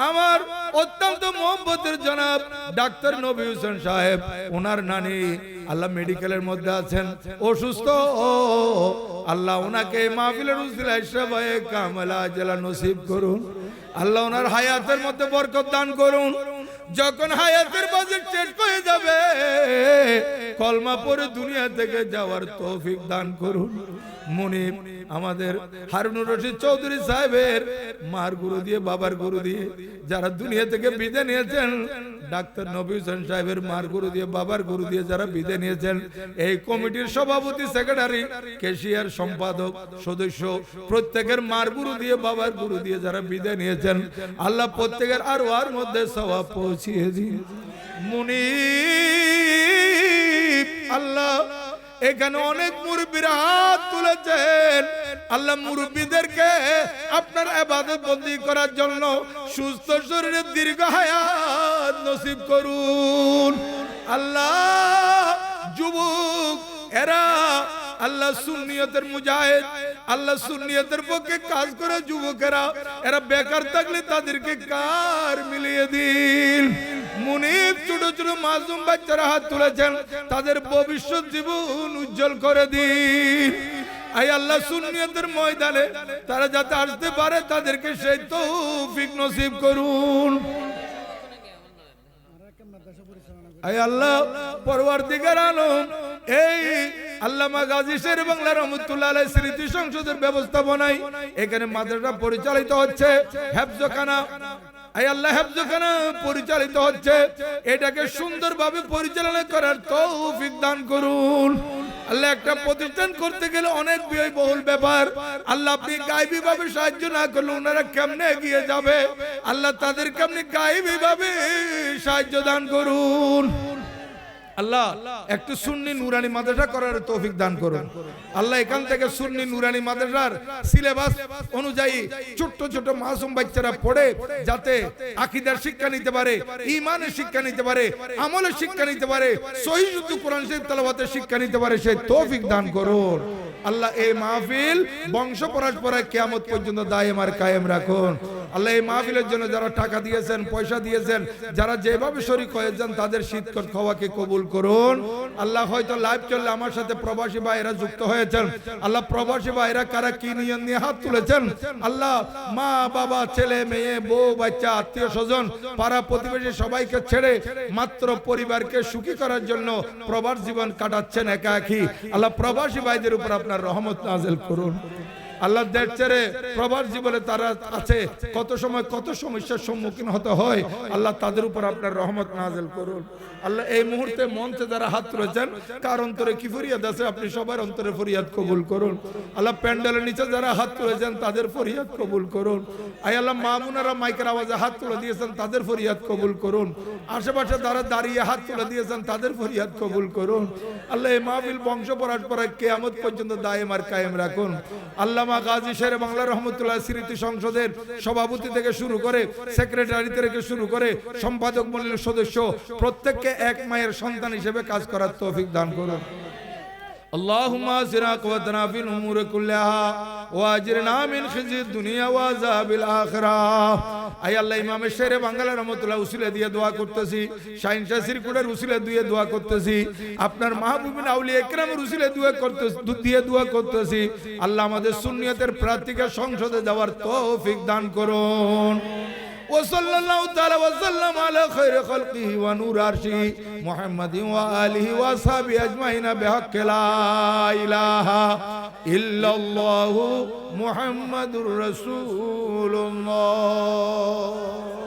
আমার অত্যন্ত মোহব্বতের জনাব ডাক্তার নবী হোসেন সাহেব, ওনার নানি আল্লাহ মেডিকেলের মধ্যে আছেন অসুস্থ, আল্লাহ ওনাকে মাহফিলের উসিলায় শাফায়ে কামালা আজলা নসিব করুন। আল্লাহ ওনার হায়াতের মধ্যে বরকত দান করুন। যখন হায়াতের বাজেট শেষ হয়ে যাবে কলমা পড়ে দুনিয়া থেকে যাওয়ার তৌফিক দান করুন। মুনিব আমাদের হারুনুর রশিদ চৌধুরী সাহেবের মার গুরু দিয়ে বাবার গুরু দিয়ে যারা দুনিয়া থেকে বিদায় নিয়েছেন, ডাক্তার নবী হোসেন সাহেবের মার গুরু দিয়ে বাবার গুরু দিয়ে যারা বিদায় নিয়েছেন, এই কমিটির সভাপতি, সেক্রেটারি, ক্যাশিয়ার, সম্পাদক, সদস্য প্রত্যেকের মার গুরু দিয়ে বাবার গুরু দিয়ে যারা বিদায় নিয়েছেন, আল্লাহ প্রত্যেকের আরওয়ার মধ্যে সওয়াব পৌঁছিয়ে দিন। মুনিব আল্লাহ এখানে অনেক মুরব্বীরা হাত তুলেছেন, আল্লাহ মুরব্বীদেরকে আপনার ইবাদত বন্দি করার জন্য সুস্থ শরীরে দীর্ঘ হায়াত নসিব করুন। আল্লাহ যুবক এরা আল্লাহ সুন্নিয়তের মুজাহিদ, আল্লাহ সুন্নিয়তের পক্ষে কাজ করে যুবকেরা এরা বেকার থাকলে তাদেরকে কার মিলিয়ে দিন। মুনিব ছোট ছোট মাসুম বাচ্চারা হাত তুলেছেন, তাদের ভবিষ্যৎ জীবন উজ্জ্বল করে দিন। আয় আল্লাহ সুন্নিয়তের ময়দানে তারা যাতে আসতে পারে তাদেরকে সেই তৌফিক নসিব করুন। আয় আল্লাহ পরওয়ারদিগার আলম এই আল্লামা গাজী শের বাংলা রহমতুল্লাহ আলাইহি স্মৃতি সংসদের ব্যবস্থাপনায় এখানে মাদ্রাসা পরিচালিত হচ্ছে, হেফজখানা আয় আল্লাহ হেফজখানা পরিচালিত হচ্ছে, এটাকে সুন্দরভাবে পরিচালনা করার তৌফিক দান করুন। আল্লাহ একটা প্রতিষ্ঠান করতে গেলে অনেক ব্যয়বহুল ব্যাপার, আল্লাহ আপনি গায়বী ভাবে সাহায্য না করলে ওনারা কেমনে এগিয়ে যাবে, আল্লাহ তাদেরকে আপনি গায়বী ভাবে সাহায্য দান করুন। আল্লাহ একটু সুন্নি নুরানি মাদ্রাসা করার তৌফিক দান করুন। আল্লাহ এখান থেকে সুন্নি নুরানি মাদ্রাসার সিলেবাস অনুযায়ী ছোট ছোট মাসুম বাচ্চারা পড়ে যাতে আকীদার শিক্ষা নিতে পারে, ঈমানের শিক্ষা নিতে পারে, আমলের শিক্ষা নিতে পারে, সহিহ শুদ্ধ কোরআন শরীফ তেলাওয়াতের শিক্ষা নিতে পারে, সেই তৌফিক দান করুন। আল্লাহ এই মাহফিল বংশ পরম্পরায় কিয়ামত পর্যন্ত দায়েম আর কায়েম রাখুন। আল্লাহ এই মাহফিলের জন্য যারা টাকা দিয়েছেন, পয়সা দিয়েছেন, যারা যেভাবে শরীক হয়েছেন তাদের শীতকর খাওয়াকে কবুল করুন। আল্লাহ হয়তো লাইভ চললে আমার সাথে প্রবাসী ভাইরা যুক্ত হয়েছেন, আল্লাহ প্রবাসী ভাইরা কারা কি নিয়ম নিয়ে হাত তুলেছেন, আল্লাহ মা বাবা ছেলে মেয়ে বউ বাচ্চা আত্মীয় স্বজন পাড়া প্রতিবেশী সবাইকে ছেড়ে মাত্র পরিবারকে সুখী করার জন্য প্রবাস জীবন কাটাচ্ছেন একাকী, আল্লাহ প্রবাসী ভাইদের উপর আপনার রহমত নাযিল করুন। আল্লাহ দেশ ছেড়ে প্রবাস জীবনে তারা আছে, কত সময় কত সমস্যার সম্মুখীন হতে হয়, আল্লাহ তাদের উপর আপনার রহমত নাযিল করুন। আল্লাহ এই মুহূর্তে মঞ্চে যারা হাত তুলেছেন কার অন্তরে কি ফরিয়াদ আছে আপনি সবার অন্তরে ফরিয়াদ কবুল করুন। আল্লাহ প্যান্ডেলের নিচে যারা হাত তুলেছেন তাদের ফরিয়াদ কবুল করুন। আয় আল্লাহ মামুনারা মাইকের আওয়াজে হাত তুলে দিয়েছেন তাদের ফরিয়াদ কবুল করুন। আশেপাশে যারা দাঁড়িয়ে হাত তুলে দিয়েছেন তাদের ফরিয়াদ কবুল করুন। আল্লাহ এই মাহফিল বংশ পরম্পরায় কিয়ামত পর্যন্ত দায়েম আর কায়েম রাখুন। আল্লামা গাজী শের বাংলা রহমতুল্লাহ স্মৃতি সংসদের সভাপতি থেকে শুরু করে সেক্রেটারি থেকে শুরু করে সম্পাদক মণ্ডলীর সদস্য প্রত্যেককে এক মায়ের সন্তান হিসেবে কাজ করার তৌফিক দান করুন। اللهم اسرع قوتنا في الامور كلها واجرنا من خزي الدنيا وعذاب الاخره। আয় আল্লাহ ইমাম শের বাংলা রহমতুল্লাহ উসিলা দিয়ে দোয়া করতেছি, শাহিন শাহ সিরকুটের উসিলা দিয়ে দোয়া করতেছি, আপনার মাহবুবিন আউলিয়া ইকরামের উসিলা দিয়ে দোয়া করতেছি, আল্লাহ আমাদের সুন্নিয়তের প্রার্থীকে সংসদে যাওয়ার তৌফিক দান করুন। وصلى الله تعالى وسلم على خير خلقه ونور عرشه محمد وآله وصحبه أجمعين بحق لا إله إلا الله محمد رسول الله.